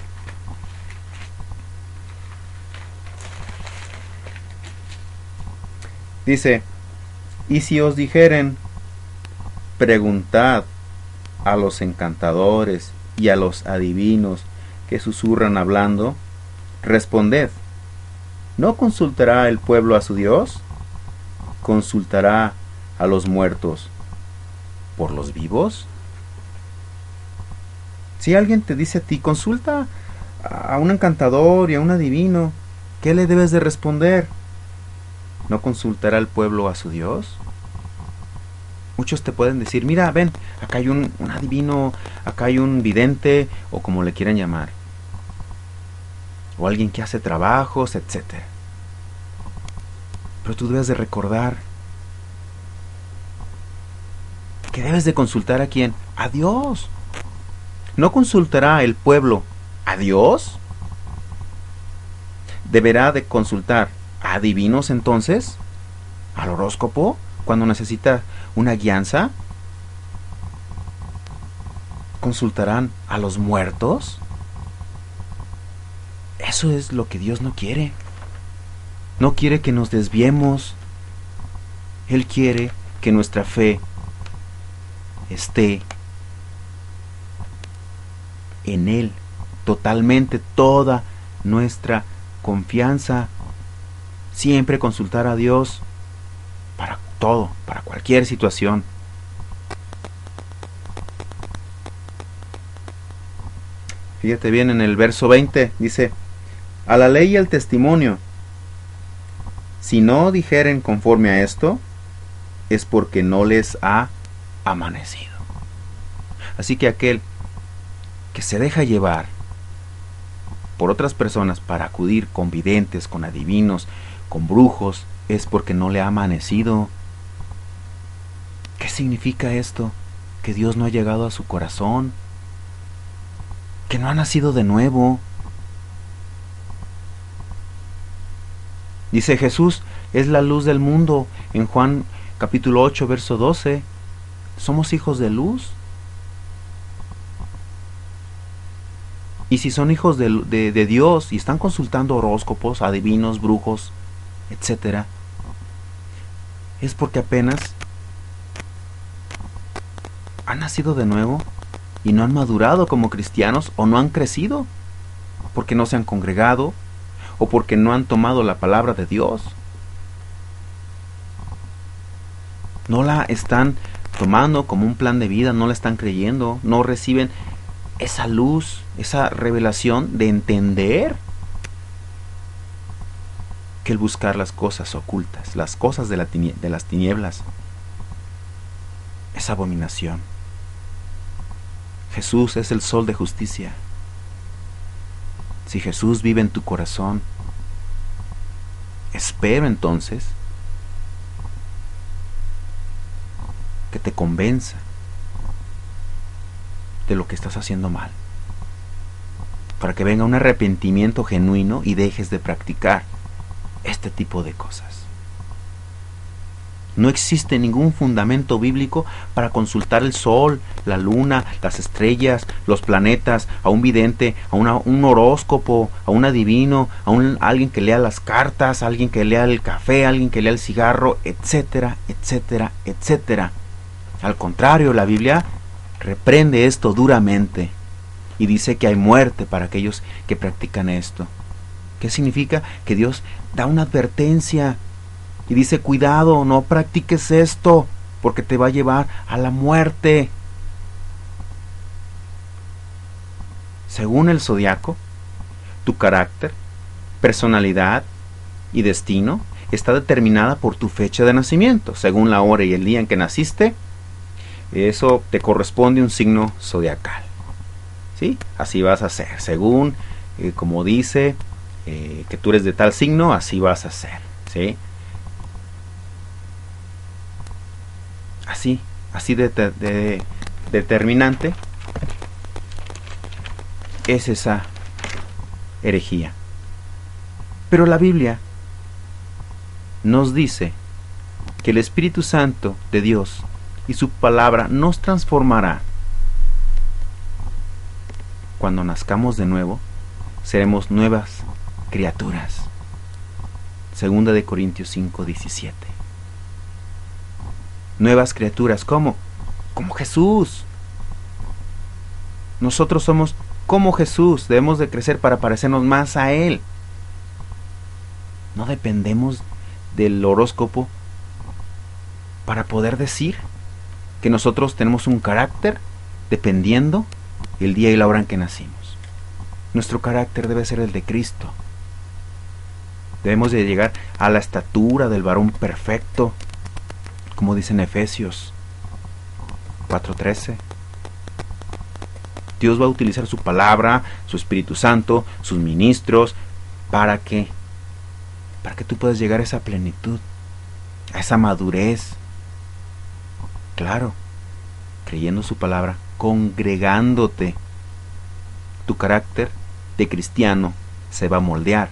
Dice: Y si os dijeren, preguntad a los encantadores y a los adivinos que susurran hablando, responded, ¿no consultará el pueblo a su Dios? ¿Consultará a los muertos por los vivos? Si alguien te dice a ti, consulta a un encantador y a un adivino, ¿qué le debes de responder? ¿No consultará el pueblo a su Dios? Muchos te pueden decir, mira, ven, acá hay un adivino, acá hay un vidente, o como le quieran llamar, o alguien que hace trabajos, etc. Pero tú debes de recordar que debes de consultar a quién, a Dios. ¿No consultará el pueblo a Dios? ¿Deberá de consultar a adivinos entonces? ¿Al horóscopo? Cuando necesita una guianza. ¿Consultarán a los muertos? Eso es lo que Dios no quiere. No quiere que nos desviemos. Él quiere que nuestra fe esté en Él. Totalmente, toda nuestra confianza. Siempre consultar a Dios para todo, para cualquier situación. Fíjate bien en el verso 20, dice: a la ley y al testimonio, si no dijeren conforme a esto, es porque no les ha amanecido. Así que aquel que se deja llevar por otras personas para acudir con videntes, con adivinos, con brujos, es porque no le ha amanecido. ¿Qué significa esto? Que Dios no ha llegado a su corazón, que no ha nacido de nuevo. Dice Jesús, es la luz del mundo. En Juan capítulo 8, verso 12, somos hijos de luz. Y si son hijos de Dios y están consultando horóscopos, adivinos, brujos, etc., es porque apenas han nacido de nuevo y no han madurado como cristianos o no han crecido. porque no se han congregado o porque no han tomado la palabra de Dios. No la están tomando como un plan de vida, no la están creyendo, no reciben esa luz, esa revelación de entender que el buscar las cosas ocultas, las cosas de las tinieblas, es abominación. Jesús es el sol de justicia. Si Jesús vive en tu corazón, espero entonces que te convenza de lo que estás haciendo mal, para que venga un arrepentimiento genuino y dejes de practicar este tipo de cosas. No existe ningún fundamento bíblico para consultar el sol, la luna, las estrellas, los planetas, a un vidente, a un horóscopo, a un adivino, a alguien que lea las cartas, a alguien que lea el café, a alguien que lea el cigarro, etcétera, etcétera, etcétera. Al contrario, la Biblia reprende esto duramente y dice que hay muerte para aquellos que practican esto. ¿Qué significa? Que Dios da una advertencia y dice: cuidado, no practiques esto, porque te va a llevar a la muerte. Según el zodiaco, tu carácter, personalidad y destino está determinada por tu fecha de nacimiento. Según la hora y el día en que naciste, eso te corresponde un signo zodiacal. ¿Sí? Así vas a ser. Según, como dice, que tú eres de tal signo, así vas a ser. ¿Sí? Así de determinante es esa herejía. Pero la Biblia nos dice que el Espíritu Santo de Dios y su palabra nos transformará. Cuando nazcamos de nuevo, seremos nuevas criaturas. Segunda de Corintios 5:17. Nuevas criaturas, ¿cómo? Como Jesús. Nosotros somos como Jesús, debemos de crecer para parecernos más a Él. No dependemos del horóscopo para poder decir que nosotros tenemos un carácter dependiendo el día y la hora en que nacimos. Nuestro carácter debe ser el de Cristo. Debemos de llegar a la estatura del varón perfecto, como dice en Efesios 4:13. Dios va a utilizar su palabra, su Espíritu Santo, sus ministros, para que tú puedas llegar a esa plenitud, a esa madurez. Claro, creyendo su palabra, congregándote. Tu carácter de cristiano se va a moldear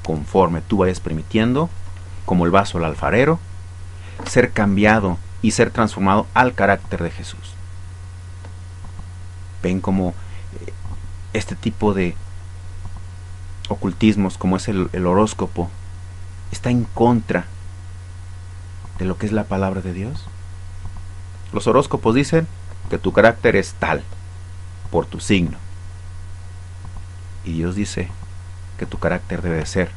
conforme tú vayas permitiendo, como el vaso al alfarero, ser cambiado y ser transformado al carácter de Jesús. Ven como este tipo de ocultismos, como es el horóscopo, está en contra de lo que es la palabra de Dios. Los horóscopos dicen que tu carácter es tal por tu signo, y Dios dice que tu carácter debe de ser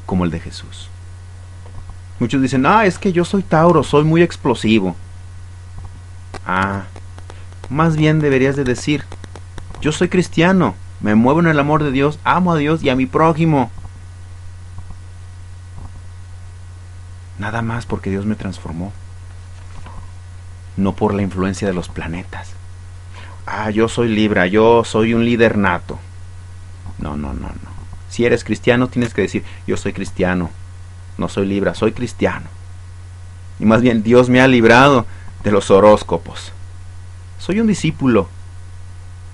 como el de Jesús. Muchos dicen: es que yo soy Tauro, soy muy explosivo. Más bien deberías de decir: yo soy cristiano, me muevo en el amor de Dios, amo a Dios y a mi prójimo. Nada más porque Dios me transformó, no por la influencia de los planetas. Yo soy Libra, yo soy un líder nato. No. Si eres cristiano tienes que decir: yo soy cristiano, no soy Libra, soy cristiano. Y más bien, Dios me ha librado de los horóscopos. Soy un discípulo.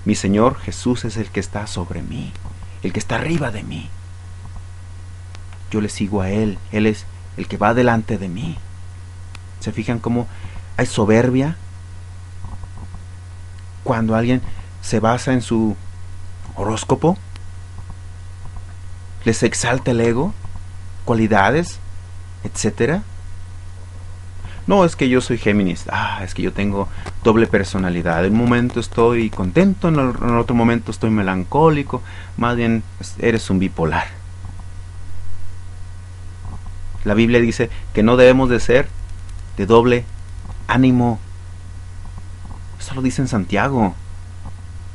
Mi Señor Jesús es el que está sobre mí, el que está arriba de mí. Yo le sigo a Él, Él es el que va delante de mí. ¿Se fijan cómo hay soberbia cuando alguien se basa en su horóscopo? Les exalta el ego, cualidades, etcétera. No, es que yo soy Géminis. Es que yo tengo doble personalidad. En un momento estoy contento, en el otro momento estoy melancólico. Más bien, eres un bipolar. La Biblia dice que no debemos de ser de doble ánimo. Eso lo dice en Santiago.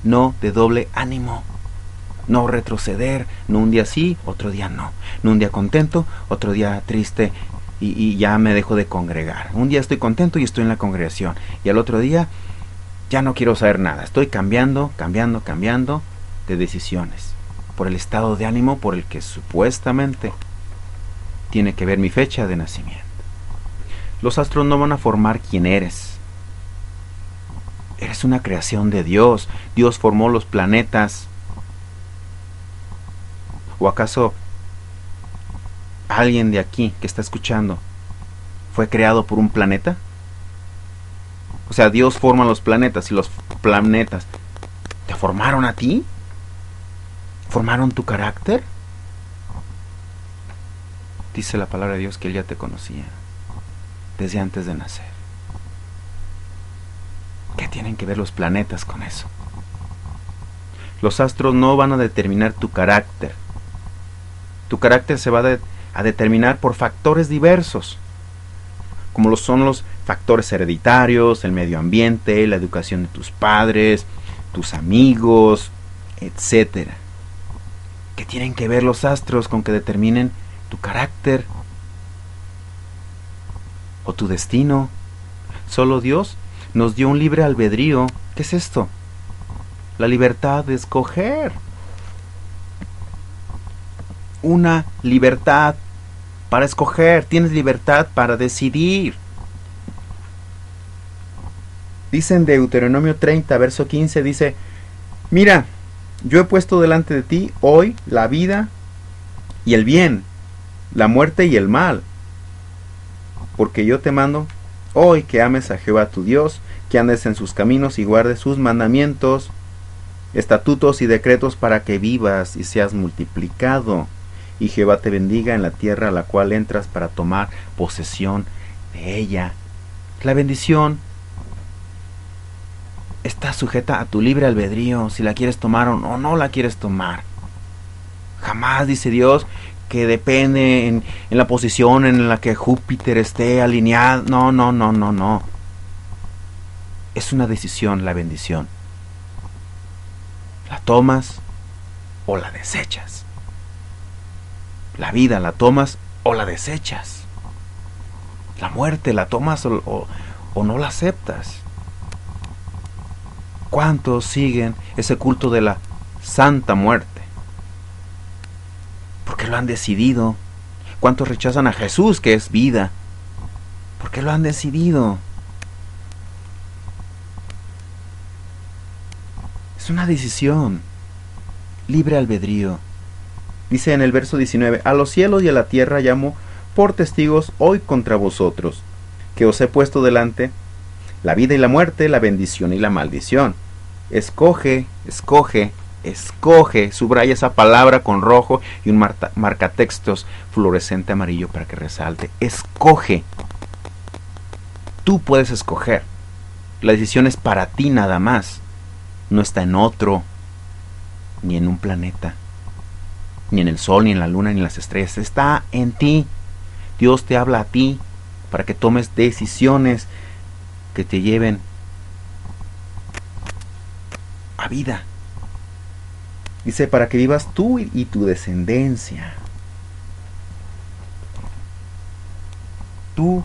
No de doble ánimo. No retroceder. No un día sí, otro día no. No un día contento, otro día triste y ya me dejo de congregar. Un día estoy contento y estoy en la congregación. Y al otro día ya no quiero saber nada. Estoy cambiando de decisiones. Por el estado de ánimo por el que supuestamente tiene que ver mi fecha de nacimiento. Los astros no van a formar quién eres. Eres una creación de Dios. Dios formó los planetas. ¿O acaso alguien de aquí que está escuchando fue creado por un planeta? O sea, Dios forma los planetas y los planetas ¿te formaron a ti? ¿Formaron tu carácter? Dice la palabra de Dios que Él ya te conocía desde antes de nacer. ¿Qué tienen que ver los planetas con eso? Los astros no van a determinar tu carácter. Tu carácter se va a determinar por factores diversos, como lo son los factores hereditarios, el medio ambiente, la educación de tus padres, tus amigos, etc. ¿Qué tienen que ver los astros con que determinen tu carácter o tu destino? Solo Dios nos dio un libre albedrío. ¿Qué es esto? La libertad de escoger. Una libertad para escoger. Tienes libertad para decidir. Dice en Deuteronomio 30, verso 15, dice: mira, yo he puesto delante de ti hoy la vida y el bien, la muerte y el mal. Porque yo te mando hoy que ames a Jehová tu Dios, que andes en sus caminos y guardes sus mandamientos, estatutos y decretos para que vivas y seas multiplicado. Y Jehová te bendiga en la tierra a la cual entras para tomar posesión de ella. La bendición está sujeta a tu libre albedrío, si la quieres tomar o no la quieres tomar. Jamás dice Dios que depende en la posición en la que Júpiter esté alineado. No. Es una decisión la bendición. La tomas o la desechas. La vida la tomas o la desechas. La muerte la tomas o no la aceptas. ¿Cuántos siguen ese culto de la Santa Muerte? Porque lo han decidido. ¿Cuántos rechazan a Jesús, que es vida? Porque lo han decidido. Es una decisión. Libre albedrío. Dice en el verso 19: a los cielos y a la tierra llamo por testigos hoy contra vosotros, que os he puesto delante la vida y la muerte, la bendición y la maldición. Escoge, subraya esa palabra con rojo y un marcatextos fluorescente amarillo para que resalte. Escoge. Tú puedes escoger. La decisión es para ti nada más. No está en otro, ni en un planeta, ni en el sol, ni en la luna, ni en las estrellas. Está en ti. Dios te habla a ti para que tomes decisiones que te lleven a vida. Dice: para que vivas tú y tu descendencia. Tú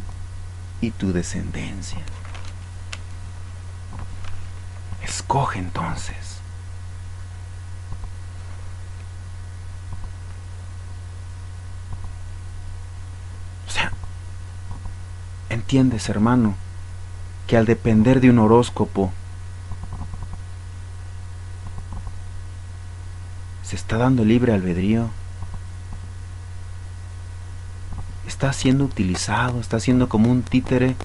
y tu descendencia. Escoge entonces. O sea, entiendes, hermano, que al depender de un horóscopo se está dando libre albedrío. Está siendo utilizado, está siendo como un títere.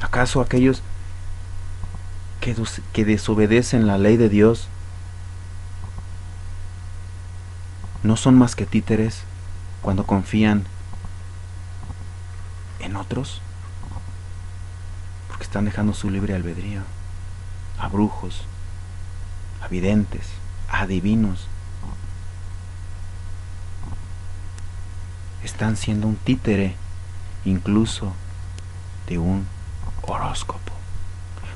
¿Acaso aquellos que desobedecen la ley de Dios no son más que títeres cuando confían en otros, porque están dejando su libre albedrío a brujos, a videntes, a adivinos. Están siendo un títere incluso de un horóscopo,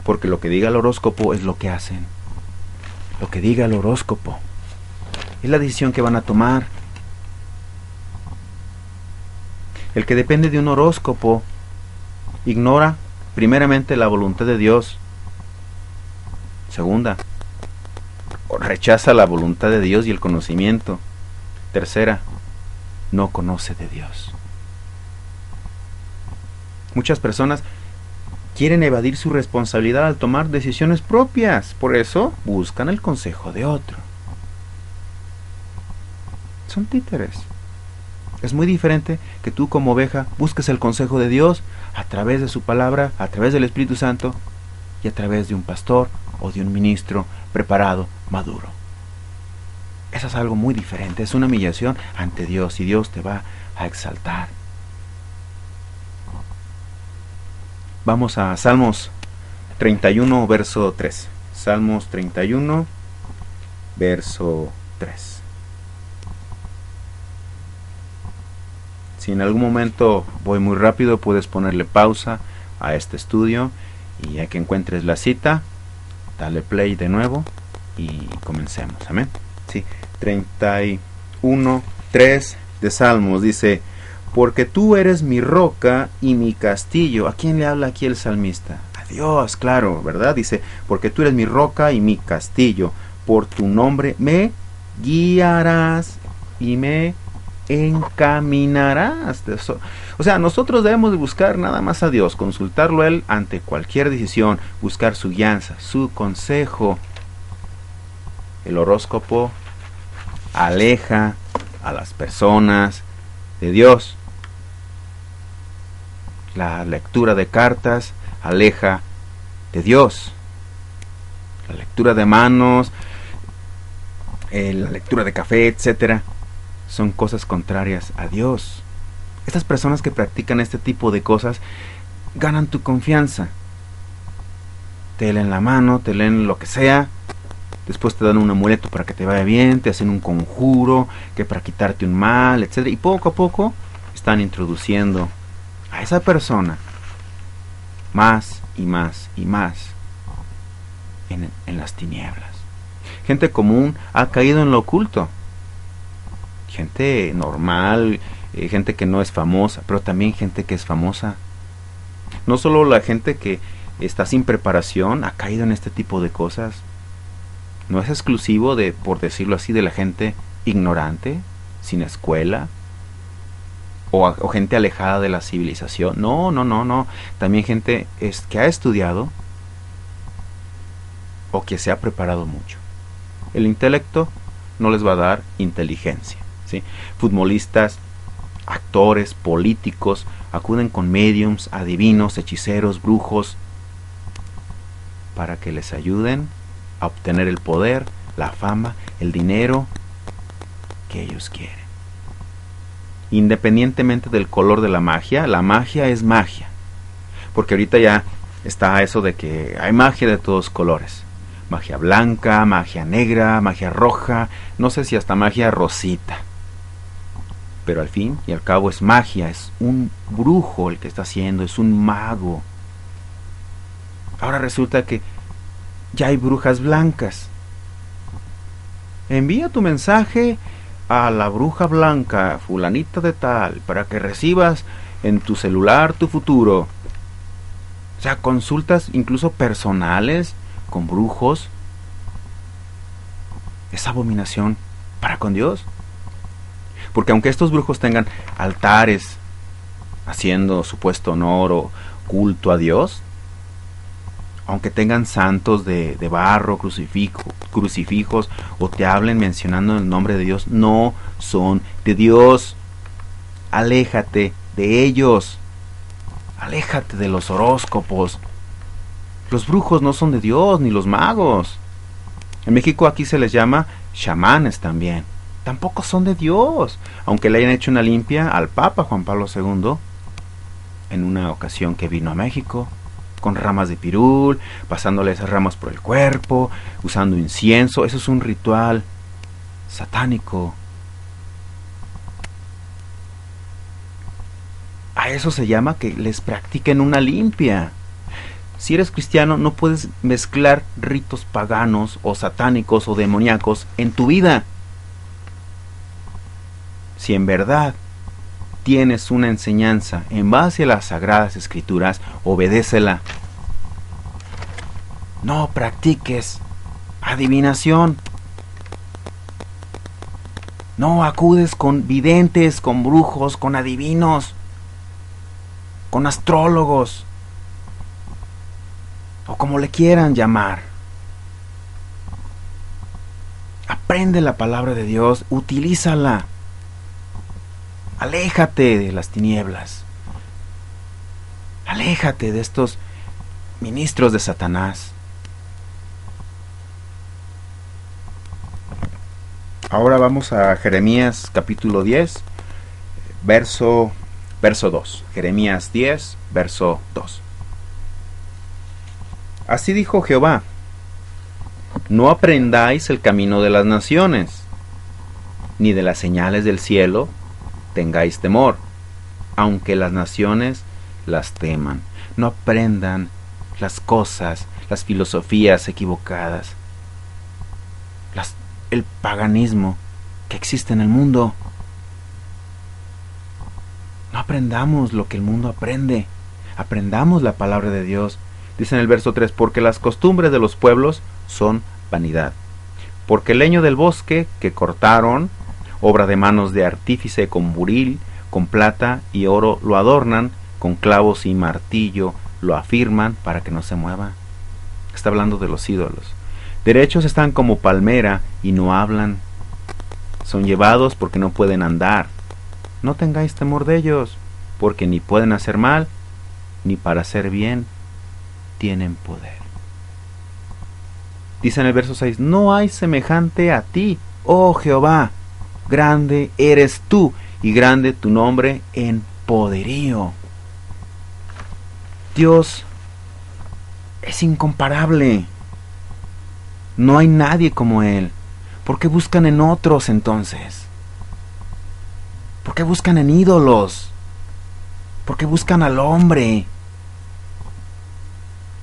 porque lo que diga el horóscopo es lo que hacen. Lo que diga el horóscopo es la decisión que van a tomar. El que depende de un horóscopo ignora primeramente la voluntad de Dios. Segunda, rechaza la voluntad de Dios y el conocimiento. Tercera, no conoce de Dios. Muchas personas quieren evadir su responsabilidad al tomar decisiones propias, por eso buscan el consejo de otro. Son títeres. Es muy diferente que tú como oveja busques el consejo de Dios a través de su palabra, a través del Espíritu Santo y a través de un pastor o de un ministro preparado, maduro. Eso es algo muy diferente, es una humillación ante Dios y Dios te va a exaltar. Vamos a Salmos 31, verso 3. Salmos 31, verso 3. Si en algún momento voy muy rápido, puedes ponerle pausa a este estudio y ya que encuentres la cita, dale play de nuevo y comencemos. Amén. Sí, 31, 3 de Salmos dice: porque tú eres mi roca y mi castillo. ¿A quién le habla aquí el salmista? A Dios, claro, ¿verdad? Dice, porque tú eres mi roca y mi castillo. Por tu nombre me guiarás y me encaminarás. O sea, nosotros debemos de buscar nada más a Dios, consultarlo a Él ante cualquier decisión, buscar su guianza, su consejo. El horóscopo aleja a las personas de Dios. La lectura de cartas aleja de Dios. La lectura de manos, la lectura de café, etcétera, son cosas contrarias a Dios. Estas personas que practican este tipo de cosas ganan tu confianza. Te leen la mano, te leen lo que sea, después te dan un amuleto para que te vaya bien, te hacen un conjuro que para quitarte un mal, etcétera, y poco a poco están introduciendo a esa persona más y más y más en las tinieblas. Gente común ha caído en lo oculto. Gente normal, gente que no es famosa, pero también gente que es famosa. No solo la gente que está sin preparación ha caído en este tipo de cosas. No es exclusivo de, por decirlo así, de la gente ignorante, sin escuela, o gente alejada de la civilización. No. También gente que ha estudiado o que se ha preparado mucho. El intelecto no les va a dar inteligencia, ¿sí? Futbolistas, actores, políticos acuden con mediums, adivinos, hechiceros, brujos para que les ayuden a obtener el poder, la fama, el dinero que ellos quieren. Independientemente del color de la magia es magia. Porque ahorita ya está eso de que hay magia de todos colores. Magia blanca, magia negra, magia roja, no sé si hasta magia rosita. Pero al fin y al cabo es magia, es un brujo el que está haciendo, es un mago. Ahora resulta que ya hay brujas blancas. Envía tu mensaje a la bruja blanca, fulanita de tal, para que recibas en tu celular tu futuro. O sea, consultas incluso personales con brujos. Es abominación para con Dios. Porque aunque estos brujos tengan altares haciendo supuesto honor o culto a Dios, aunque tengan santos de barro, crucifijos, o te hablen mencionando el nombre de Dios, no son de Dios. Aléjate de ellos. Aléjate de los horóscopos. Los brujos no son de Dios, ni los magos. En México aquí se les llama chamanes también. tampoco son de Dios, aunque le hayan hecho una limpia al Papa Juan Pablo II en una ocasión que vino a México, con ramas de pirul, pasándole esas ramas por el cuerpo, usando incienso. Eso es un ritual satánico. A eso se llama que les practiquen una limpia. Si eres cristiano, no puedes mezclar ritos paganos o satánicos o demoníacos en tu vida. Si en verdad tienes una enseñanza en base a las Sagradas Escrituras, obedécela. No practiques adivinación. No acudes con videntes, con brujos, con adivinos, con astrólogos, o como le quieran llamar. Aprende la palabra de Dios, utilízala. Aléjate de las tinieblas. Aléjate de estos ministros de Satanás. Ahora vamos a Jeremías capítulo 10, verso 2. Jeremías 10, verso 2. Así dijo Jehová: no aprendáis el camino de las naciones, ni de las señales del cielo tengáis temor, aunque las naciones las teman. No aprendan las cosas, las filosofías equivocadas, el paganismo que existe en el mundo. No aprendamos lo que el mundo aprende, aprendamos la palabra de Dios. Dice en el verso 3, porque las costumbres de los pueblos son vanidad, porque el leño del bosque que cortaron, obra de manos de artífice, con buril, con plata y oro lo adornan, con clavos y martillo lo afirman para que no se mueva. Está hablando de los ídolos. Derechos están como palmera y no hablan. Son llevados porque no pueden andar. No tengáis temor de ellos, porque ni pueden hacer mal, ni para hacer bien tienen poder. Dice en el verso 6, no hay semejante a ti, oh Jehová, grande eres tú, y grande tu nombre en poderío. Dios es incomparable. No hay nadie como Él. ¿Por qué buscan en otros entonces? ¿Por qué buscan en ídolos? ¿Por qué buscan al hombre?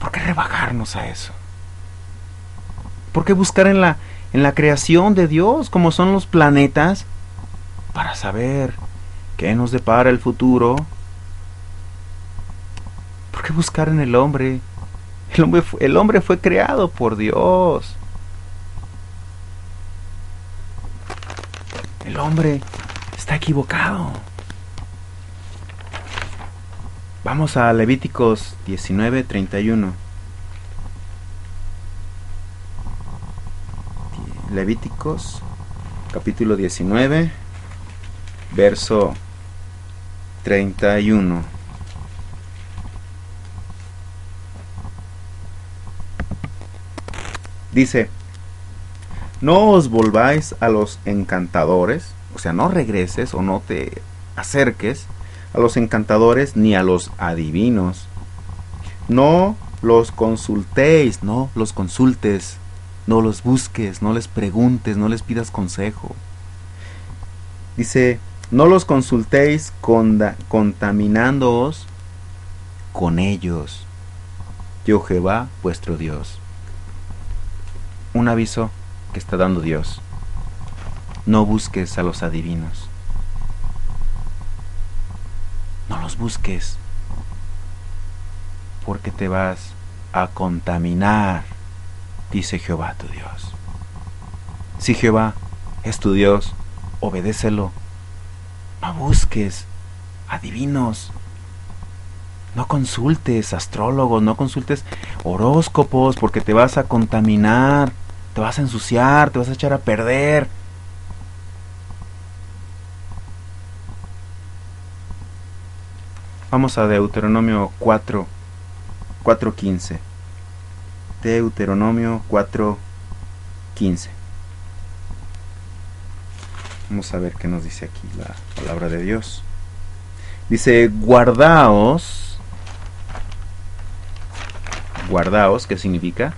¿Por qué rebajarnos a eso? ¿Por qué buscar en la creación de Dios, como son los planetas, para saber qué nos depara el futuro? ¿Por qué buscar en el hombre? El hombre fue creado por Dios. El hombre está equivocado. Vamos a Levíticos 19:31. Levíticos capítulo 19, verso 31. Dice: no os volváis a los encantadores, o sea, no regreses o no te acerques a los encantadores ni a los adivinos. No los consultéis, no los consultes, no los busques, no les preguntes, no les pidas consejo. Dice, no los consultéis contaminándoos con ellos. Yo Jehová vuestro Dios. Un aviso que está dando Dios. No busques a los adivinos. No los busques, porque te vas a contaminar, dice Jehová tu Dios. Si Jehová es tu Dios, obedécelo. No busques adivinos. No consultes astrólogos, no consultes horóscopos, porque te vas a contaminar, te vas a ensuciar, te vas a echar a perder. Vamos a Deuteronomio 4:15. Deuteronomio 4:15. Vamos a ver qué nos dice aquí la palabra de Dios. Dice, guardaos. Guardaos, ¿qué significa?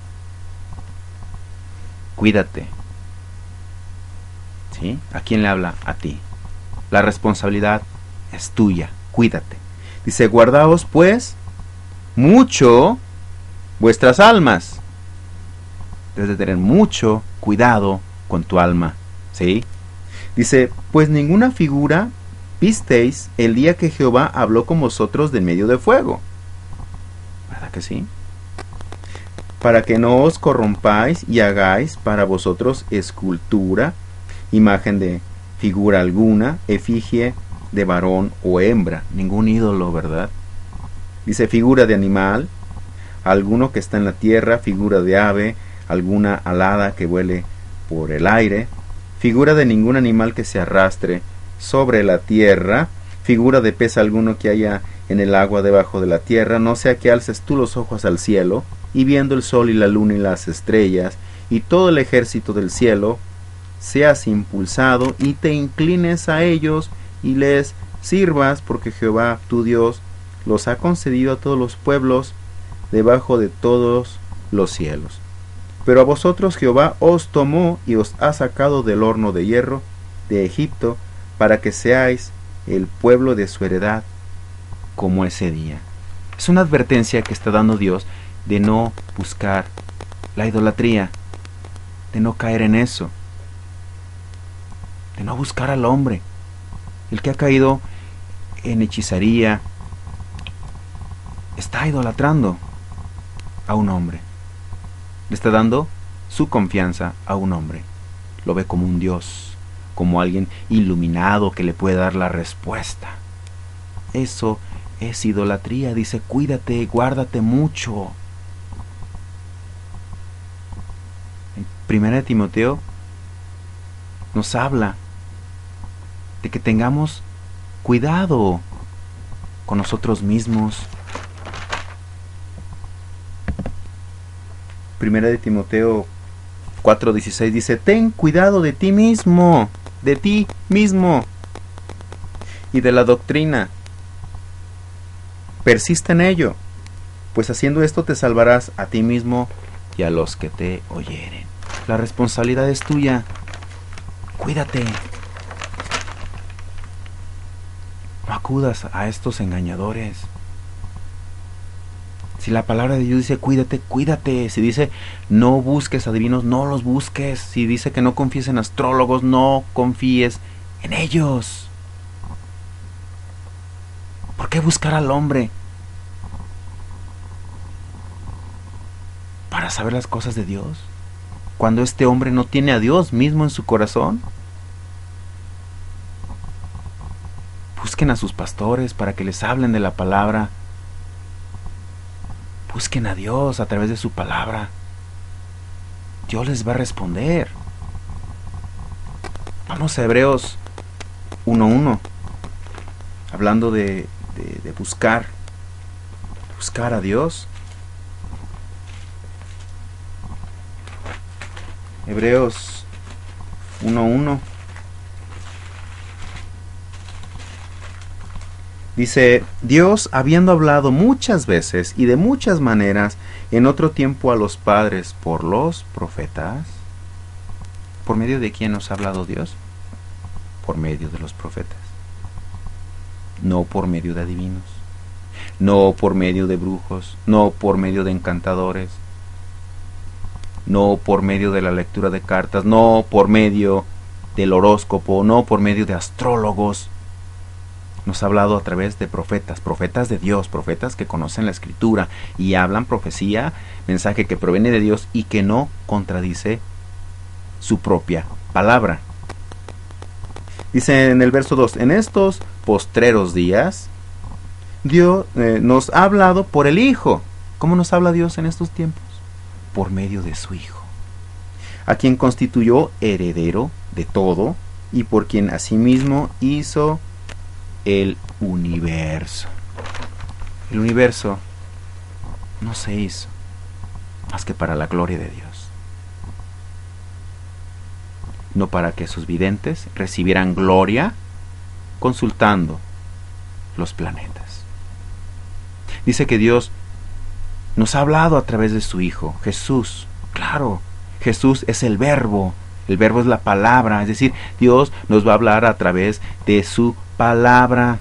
Cuídate. ¿Sí? ¿A quién le habla? A ti. La responsabilidad es tuya. Cuídate. Dice, guardaos pues mucho vuestras almas. Debes de tener mucho cuidado con tu alma. ¿Sí? Dice, pues ninguna figura visteis el día que Jehová habló con vosotros de medio de fuego. ¿Verdad que sí? Para que no os corrompáis y hagáis para vosotros escultura, imagen de figura alguna, efigie de varón o hembra, ningún ídolo, ¿verdad? Dice figura de animal, alguno que está en la tierra, figura de ave, alguna alada que vuele por el aire, figura de ningún animal que se arrastre sobre la tierra, figura de pez alguno que haya en el agua debajo de la tierra, no sea que alces tú los ojos al cielo, y viendo el sol y la luna y las estrellas, y todo el ejército del cielo, seas impulsado y te inclines a ellos y les sirvas, porque Jehová tu Dios los ha concedido a todos los pueblos debajo de todos los cielos. Pero a vosotros Jehová os tomó y os ha sacado del horno de hierro de Egipto, para que seáis el pueblo de su heredad como ese día. Es una advertencia que está dando Dios de no buscar la idolatría, de no caer en eso, de no buscar al hombre. El que ha caído en hechicería está idolatrando a un hombre. Le está dando su confianza a un hombre. Lo ve como un Dios, como alguien iluminado que le puede dar la respuesta. Eso es idolatría. Dice, cuídate, guárdate mucho. En 1 Timoteo nos habla de que tengamos cuidado con nosotros mismos. 1 Timoteo 4:16 dice, ten cuidado de ti mismo, y de la doctrina. Persiste en ello, pues haciendo esto te salvarás a ti mismo y a los que te oyeren. La responsabilidad es tuya. Cuídate. No acudas a estos engañadores. Si la palabra de Dios dice cuídate, cuídate. Si dice no busques adivinos, no los busques. Si dice que no confíes en astrólogos, no confíes en ellos. ¿Por qué buscar al hombre para saber las cosas de Dios, cuando este hombre no tiene a Dios mismo en su corazón? Busquen a sus pastores para que les hablen de la palabra. Busquen a Dios a través de su palabra. Dios les va a responder. Vamos a Hebreos 1:1, hablando de buscar a Dios. Hebreos 1:1 dice, Dios, habiendo hablado muchas veces y de muchas maneras en otro tiempo a los padres por los profetas. ¿Por medio de quién nos ha hablado Dios? Por medio de los profetas. No por medio de adivinos, no por medio de brujos, no por medio de encantadores, no por medio de la lectura de cartas, no por medio del horóscopo, no por medio de astrólogos. Nos ha hablado a través de profetas, profetas de Dios, profetas que conocen la Escritura y hablan profecía, mensaje que proviene de Dios y que no contradice su propia palabra. Dice en el verso 2, en estos postreros días, Dios nos ha hablado por el Hijo. ¿Cómo nos habla Dios en estos tiempos? Por medio de su Hijo, a quien constituyó heredero de todo y por quien asimismo hizo el universo. El universo no se hizo más que para la gloria de Dios. no para que sus videntes recibieran gloria consultando los planetas. Dice que Dios nos ha hablado a través de su Hijo, Jesús. Claro, Jesús es el verbo es la palabra, es decir, Dios nos va a hablar a través de su palabra.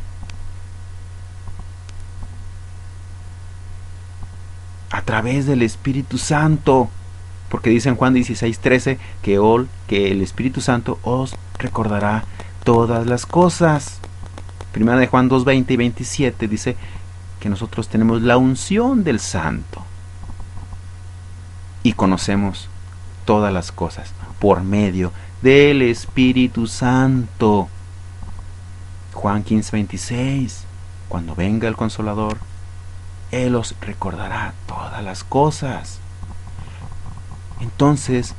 A través del Espíritu Santo. Porque dice en Juan 16:13 que el Espíritu Santo os recordará todas las cosas. Primera de Juan 2:20 y 27 dice que nosotros tenemos la unción del Santo. Y conocemos todas las cosas por medio del Espíritu Santo. Juan 15:26. Cuando venga el Consolador, Él os recordará todas las cosas. Entonces,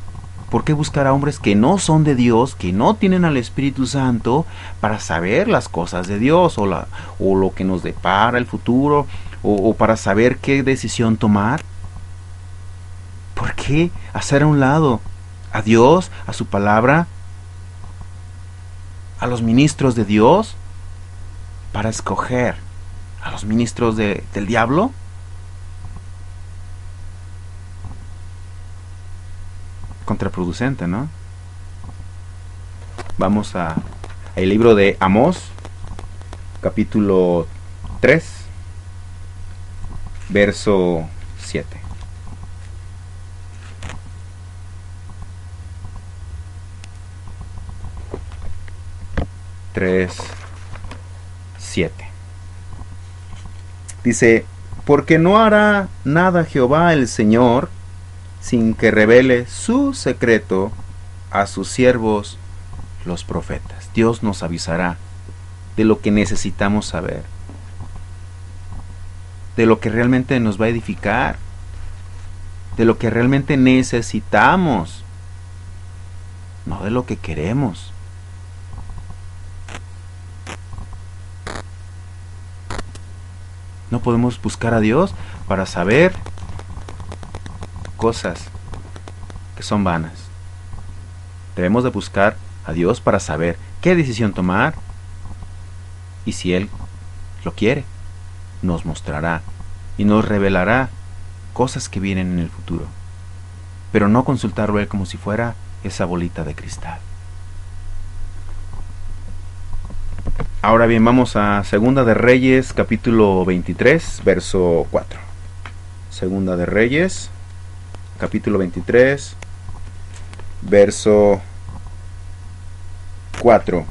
¿por qué buscar a hombres que no son de Dios, que no tienen al Espíritu Santo, para saber las cosas de Dios o lo que nos depara el futuro, o para saber qué decisión tomar? ¿Por qué hacer a un lado a Dios, a su palabra, a los ministros de Dios, para escoger a los ministros del diablo? Contraproducente, ¿no? Vamos al libro de Amós, capítulo 3, verso 7. Dice: porque no hará nada Jehová el Señor sin que revele su secreto a sus siervos los profetas. Dios nos avisará de lo que necesitamos saber, de lo que realmente nos va a edificar, de lo que realmente necesitamos, no de lo que queremos. No podemos buscar a Dios para saber cosas que son vanas. Debemos de buscar a Dios para saber qué decisión tomar, y si Él lo quiere, nos mostrará y nos revelará cosas que vienen en el futuro, pero no consultarlo a Él como si fuera esa bolita de cristal. Ahora bien, vamos a Segunda de Reyes, capítulo 23, verso 4. Segunda de Reyes, capítulo 23, verso 4.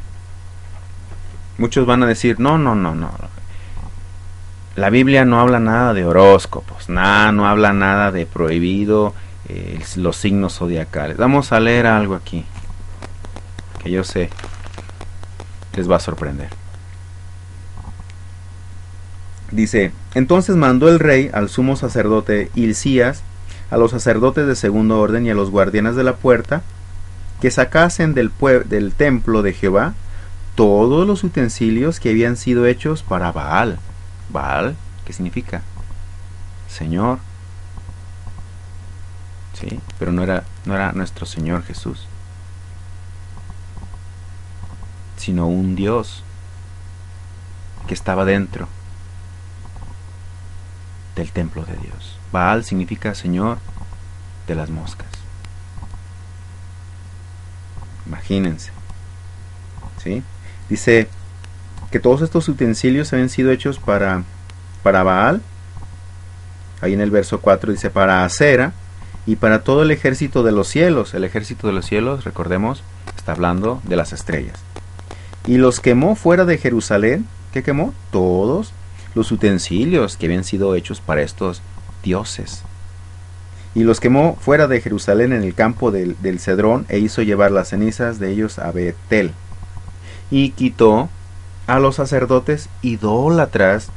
Muchos van a decir, no. La Biblia no habla nada de horóscopos, no habla nada de prohibido, los signos zodiacales. Vamos a leer algo aquí, que yo sé les va a sorprender. Dice: entonces mandó el rey al sumo sacerdote Hilcías, a los sacerdotes de segundo orden y a los guardianes de la puerta, que sacasen del templo de Jehová todos los utensilios que habían sido hechos para Baal. Baal, ¿qué significa? Señor. Sí, pero no era nuestro Señor Jesús, sino un Dios que estaba dentro del templo de Dios. Baal significa Señor de las moscas. Imagínense, ¿sí? Dice que todos estos utensilios habían sido hechos para Baal. Ahí en el verso 4 dice: para Acera y para todo el ejército de los cielos. El ejército de los cielos, recordemos, está hablando de las estrellas. Y los quemó fuera de Jerusalén. ¿Qué quemó? Todos los utensilios que habían sido hechos para estos dioses. Y los quemó fuera de Jerusalén en el campo del Cedrón, e hizo llevar las cenizas de ellos a Betel. Y quitó a los sacerdotes idólatras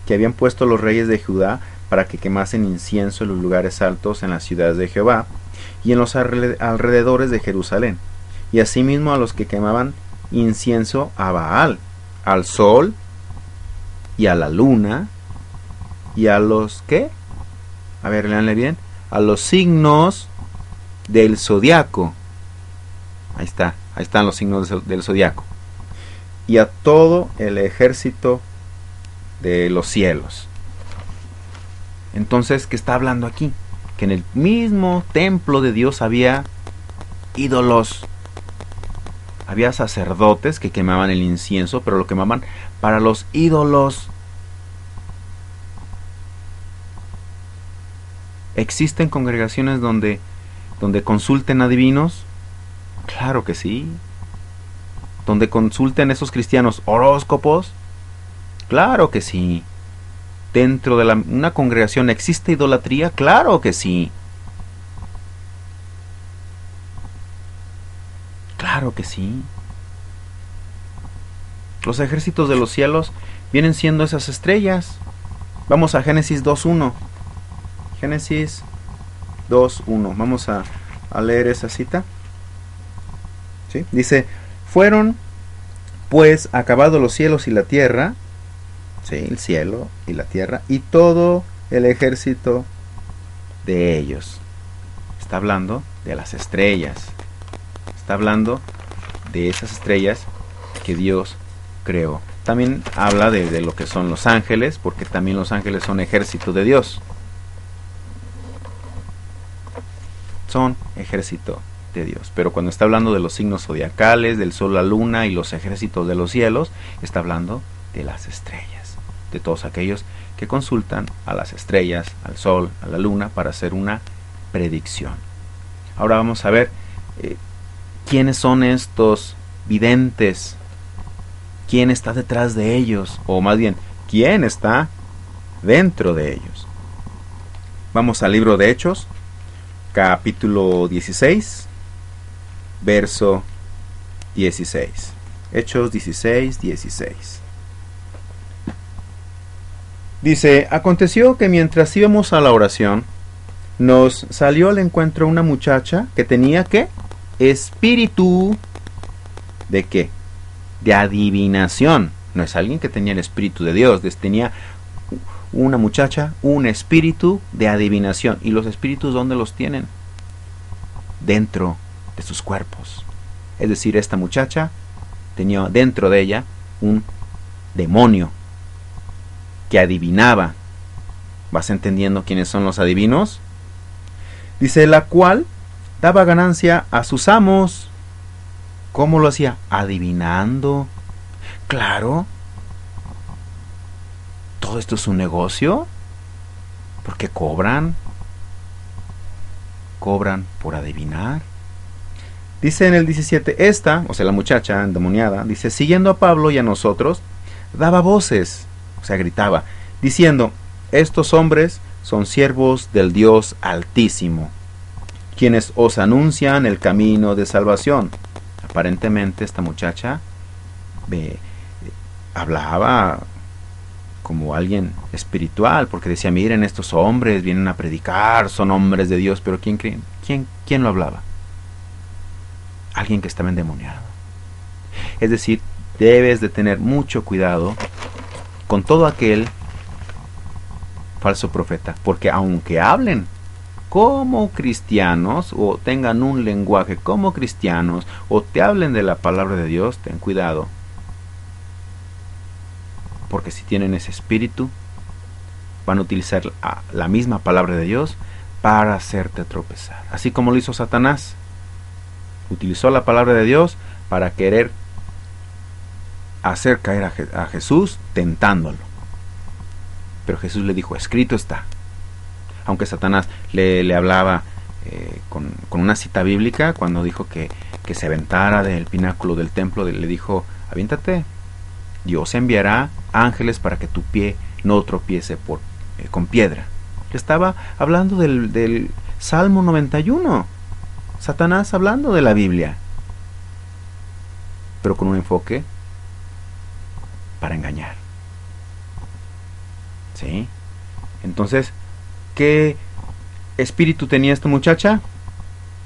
que habían puesto los reyes de Judá para que quemasen incienso en los lugares altos en las ciudades de Jehová y en los alrededores de Jerusalén, y asimismo a los que quemaban incienso a Baal, al sol y a la luna, y a los ¿qué? A ver, léanle bien. A los signos del zodiaco. Ahí están los signos del zodiaco. Y a todo el ejército de los cielos. Entonces, ¿qué está hablando aquí? Que en el mismo templo de Dios había ídolos. Había sacerdotes que quemaban el incienso, pero lo quemaban para los ídolos. ¿Existen congregaciones donde consulten adivinos? Claro que sí. ¿Donde consulten esos cristianos horóscopos? Claro que sí. ¿Dentro de una congregación existe idolatría? Claro que sí. Claro que sí. Los ejércitos de los cielos vienen siendo esas estrellas. Vamos a Génesis 2.1. Génesis 2.1. Vamos a leer esa cita. ¿Sí? Dice, fueron pues acabados los cielos y la tierra, ¿sí? El cielo y la tierra, y todo el ejército de ellos. Está hablando de las estrellas. Está hablando de esas estrellas que Dios creó. También habla de lo que son los ángeles, porque también los ángeles son ejército de Dios. Son ejército de Dios. Pero cuando está hablando de los signos zodiacales, del sol, la luna y los ejércitos de los cielos, está hablando de las estrellas, de todos aquellos que consultan a las estrellas, al sol, a la luna para hacer una predicción. Ahora vamos a ver quiénes son estos videntes, quién está detrás de ellos, o más bien, quién está dentro de ellos. Vamos al libro de Hechos, capítulo 16, verso 16. Hechos 16, 16. Dice, aconteció que mientras íbamos a la oración, nos salió al encuentro una muchacha que tenía, ¿qué? Espíritu. ¿De qué? De adivinación. No es alguien que tenía el espíritu de Dios, tenía una muchacha, un espíritu de adivinación. ¿Y los espíritus dónde los tienen? Dentro de sus cuerpos. Es decir, esta muchacha tenía dentro de ella un demonio que adivinaba. ¿Vas entendiendo quiénes son los adivinos? Dice, la cual daba ganancia a sus amos. ¿Cómo lo hacía? Adivinando. Claro. Todo esto es un negocio. Porque cobran. Cobran por adivinar. Dice en el 17, esta, o sea la muchacha endemoniada, dice, siguiendo a Pablo y a nosotros, daba voces, o sea gritaba, diciendo, estos hombres son siervos del Dios Altísimo, quienes os anuncian el camino de salvación. Aparentemente esta muchacha hablaba como alguien espiritual, porque decía, miren, estos hombres vienen a predicar, son hombres de Dios, pero ¿quién lo hablaba? Alguien que estaba endemoniado. Es decir, debes de tener mucho cuidado con todo aquel falso profeta, porque aunque hablen como cristianos o tengan un lenguaje como cristianos o te hablen de la palabra de Dios, ten cuidado, porque si tienen ese espíritu van a utilizar la misma palabra de Dios para hacerte tropezar, así como lo hizo Satanás. Utilizó la palabra de Dios para querer hacer caer a Jesús, tentándolo. Pero Jesús le dijo, escrito está. Aunque Satanás le hablaba con una cita bíblica, cuando dijo que se aventara del pináculo del templo, le dijo, aviéntate, Dios enviará ángeles para que tu pie no tropiece con piedra. Le estaba hablando del Salmo 91. Satanás hablando de la Biblia, pero con un enfoque para engañar. ¿Sí? Entonces, ¿qué espíritu tenía esta muchacha?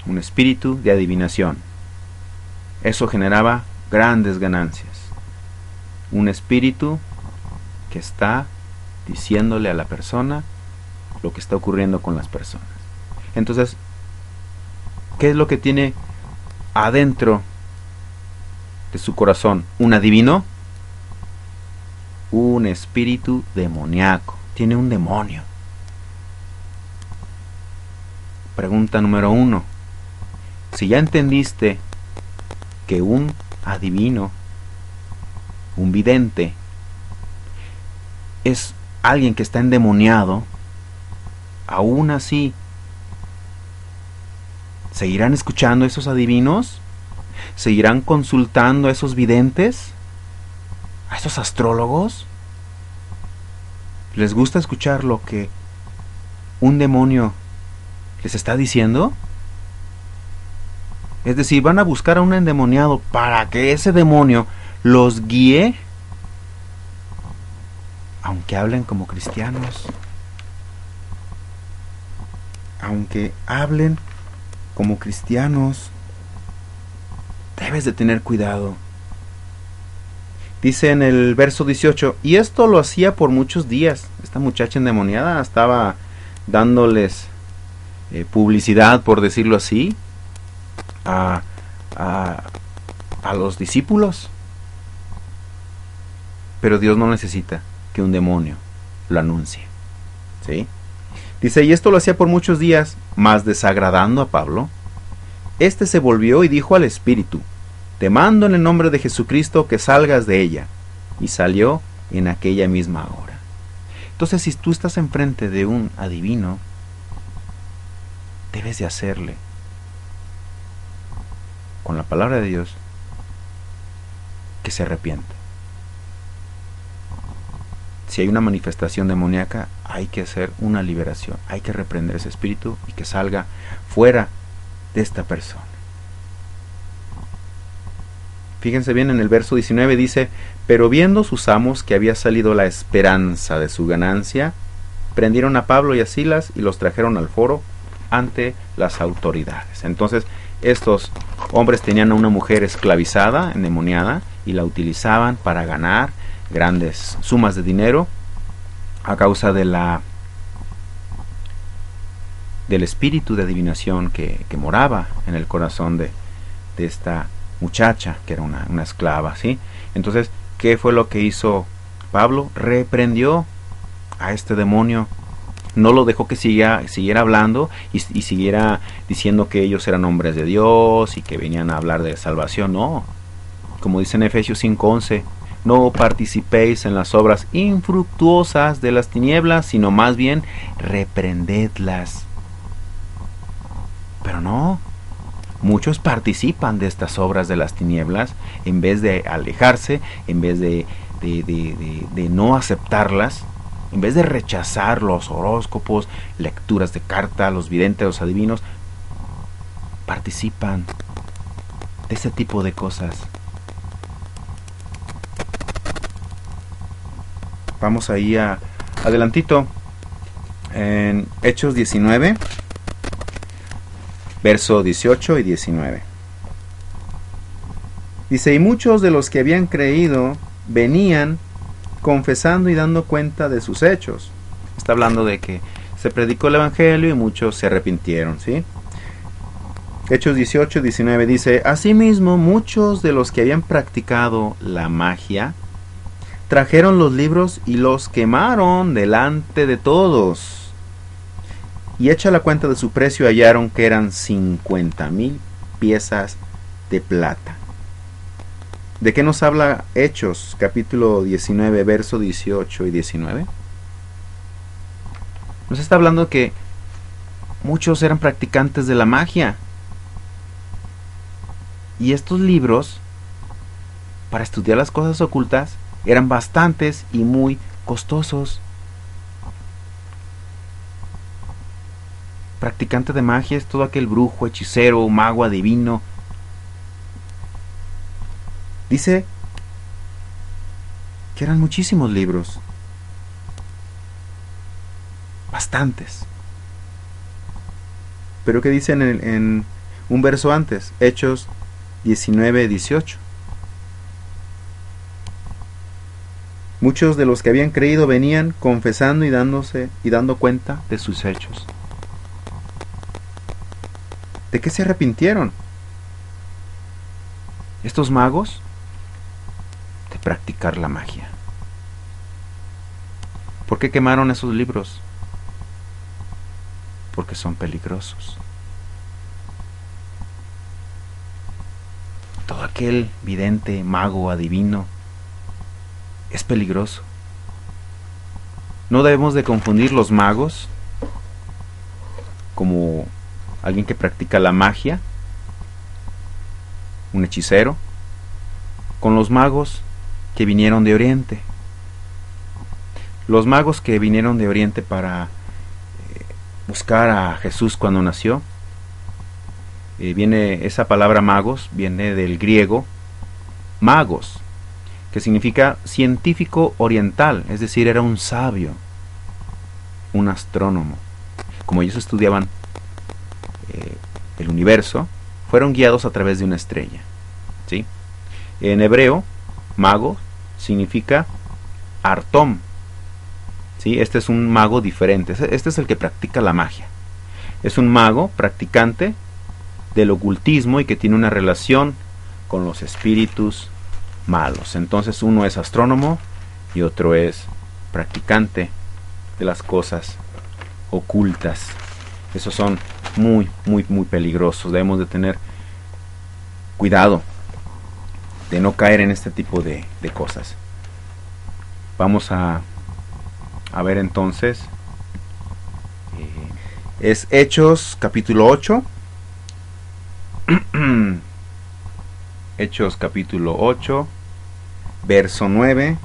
Un espíritu de adivinación. Eso generaba grandes ganancias. Un espíritu que está diciéndole a la persona lo que está ocurriendo con las personas. Entonces, ¿qué es lo que tiene adentro de su corazón un adivino, un espíritu demoníaco. Tiene un demonio. Pregunta número 1. Si ya entendiste que un adivino, un vidente, es alguien que está endemoniado, aún así, ¿seguirán escuchando a esos adivinos? ¿Seguirán consultando a esos videntes? ¿A esos astrólogos? ¿Les gusta escuchar lo que un demonio les está diciendo? Es decir, van a buscar a un endemoniado para que ese demonio los guíe, aunque hablen como cristianos, aunque hablen como cristianos. Debes de tener cuidado. Dice en el verso 18, y esto lo hacía por muchos días. Esta muchacha endemoniada estaba dándoles publicidad, por decirlo así, a los discípulos. Pero Dios no necesita que un demonio lo anuncie, ¿sí? Dice, y esto lo hacía por muchos días, mas desagradando a Pablo, este se volvió y dijo al espíritu, te mando en el nombre de Jesucristo que salgas de ella. Y salió en aquella misma hora. Entonces, si tú estás enfrente de un adivino, debes de hacerle, con la palabra de Dios, que se arrepiente. Si hay una manifestación demoníaca, hay que hacer una liberación, hay que reprender ese espíritu y que salga fuera de esta persona. Fíjense bien, en el verso 19 dice, pero viendo sus amos que había salido la esperanza de su ganancia, prendieron a Pablo y a Silas y los trajeron al foro ante las autoridades. Entonces, estos hombres tenían a una mujer esclavizada, endemoniada, y la utilizaban para ganar grandes sumas de dinero a causa de del espíritu de adivinación que moraba en el corazón de esta muchacha, que era una esclava, ¿sí? Entonces, ¿qué fue lo que hizo Pablo? Reprendió a este demonio. No lo dejó que siguiera hablando y siguiera diciendo que ellos eran hombres de Dios y que venían a hablar de salvación. No, como dice en Efesios 5:11, no participéis en las obras infructuosas de las tinieblas, sino más bien reprendedlas. Pero no, muchos participan de estas obras de las tinieblas en vez de alejarse, en vez de no aceptarlas, en vez de rechazar los horóscopos, lecturas de carta, los videntes, los adivinos, participan de ese tipo de cosas. Vamos ahí adelantito en Hechos 19, verso 18 y 19. Dice, y muchos de los que habían creído venían confesando y dando cuenta de sus hechos. Está hablando de que se predicó el evangelio y muchos se arrepintieron, ¿sí? Hechos 18, 19 dice, asimismo muchos de los que habían practicado la magia trajeron los libros y los quemaron delante de todos. Y hecha la cuenta de su precio hallaron que eran 50,000 piezas de plata. ¿De qué nos habla Hechos, capítulo 19, verso 18 y 19? Nos está hablando que muchos eran practicantes de la magia. Y estos libros, para estudiar las cosas ocultas, eran bastantes y muy costosos. Practicante de magia es todo aquel brujo, hechicero, mago, adivino. Dice que eran muchísimos libros. Bastantes. Pero ¿qué dice en un verso antes? Hechos 19, 18. Muchos de los que habían creído venían confesando y dando cuenta de sus hechos. ¿De qué se arrepintieron? estos magos de practicar la magia. ¿Por qué quemaron esos libros? Porque son peligrosos. Todo aquel vidente, mago, adivino es peligroso. No debemos de confundir los magos como alguien que practica la magia, un hechicero, con los magos que vinieron de Oriente. Los magos que vinieron de Oriente para buscar a Jesús cuando nació, viene esa palabra magos, viene del griego magos, que significa científico oriental, es decir, era un sabio, un astrónomo. Como ellos estudiaban el universo, fueron guiados a través de una estrella, ¿sí? En hebreo, mago significa artom, ¿sí? Este es un mago diferente, este es el que practica la magia. Es un mago practicante del ocultismo y que tiene una relación con los espíritus malos. Entonces uno es astrónomo y otro es practicante de las cosas ocultas. Esos son muy peligrosos. Debemos de tener cuidado de no caer en este tipo de cosas. Vamos a ver entonces, es Hechos capítulo 8. Hechos capítulo 8, verso 9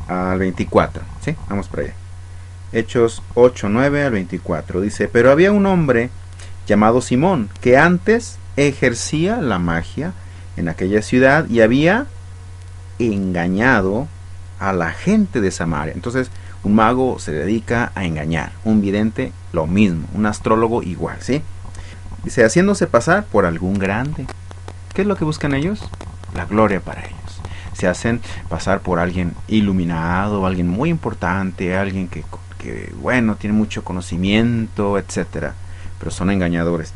al 24. ¿Sí? Vamos para allá. Hechos 8, 9 al 24. Dice: pero había un hombre llamado Simón, que antes ejercía la magia en aquella ciudad y había engañado a la gente de Samaria. Entonces, un mago se dedica a engañar, un vidente lo mismo, un astrólogo igual, ¿sí? Dice, haciéndose pasar por algún grande. ¿Qué es lo que buscan ellos? La gloria para ellos. Se hacen pasar por alguien iluminado, alguien muy importante, alguien que bueno, tiene mucho conocimiento, etcétera. Pero son engañadores.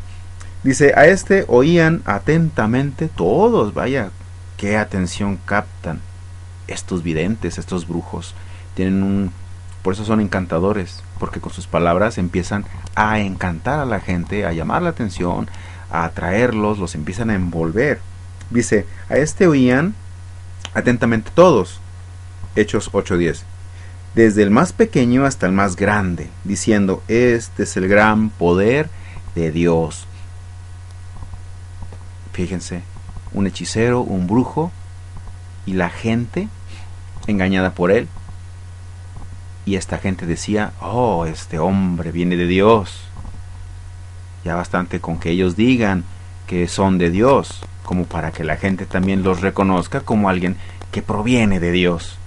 Dice, a este oían atentamente todos. Vaya, qué atención captan estos videntes, estos brujos. Por eso son encantadores, porque con sus palabras empiezan a encantar a la gente, a llamar la atención, a atraerlos, los empiezan a envolver. Dice, a este oían atentamente todos. Hechos 8:10. Desde el más pequeño hasta el más grande, diciendo, este es el gran poder de Dios. Fíjense, un hechicero, un brujo, y la gente engañada por él. Y esta gente decía, oh, este hombre viene de Dios. Ya bastante con que ellos digan que son de Dios, como para que la gente también los reconozca como alguien que proviene de Dios.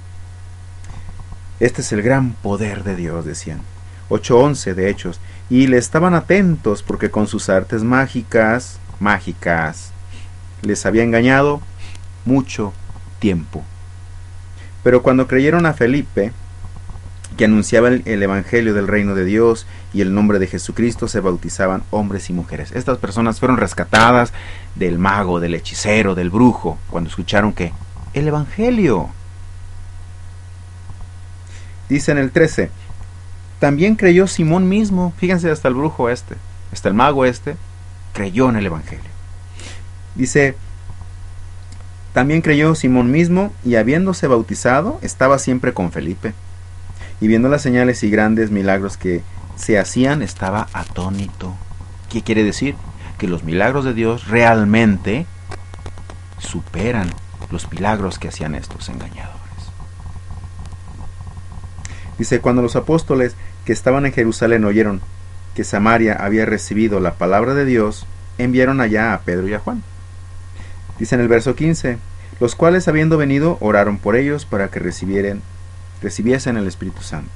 Este es el gran poder de Dios, decían. 8:11 de Hechos. Y le estaban atentos porque con sus artes mágicas, les había engañado mucho tiempo. Pero cuando creyeron a Felipe, que anunciaba el evangelio del reino de Dios y el nombre de Jesucristo, se bautizaban hombres y mujeres. Estas personas fueron rescatadas del mago, del hechicero, del brujo, cuando escucharon que el evangelio. Dice en el 13, también creyó Simón mismo. Fíjense, hasta el brujo hasta el mago creyó en el evangelio. Dice, también creyó Simón mismo, y habiéndose bautizado, estaba siempre con Felipe. Y viendo las señales y grandes milagros que se hacían, estaba atónito. ¿Qué quiere decir? Que los milagros de Dios realmente superan los milagros que hacían estos engañadores. Dice, cuando los apóstoles que estaban en Jerusalén oyeron que Samaria había recibido la palabra de Dios, enviaron allá a Pedro y a Juan. Dice en el verso 15, los cuales habiendo venido oraron por ellos para que recibiesen el Espíritu Santo,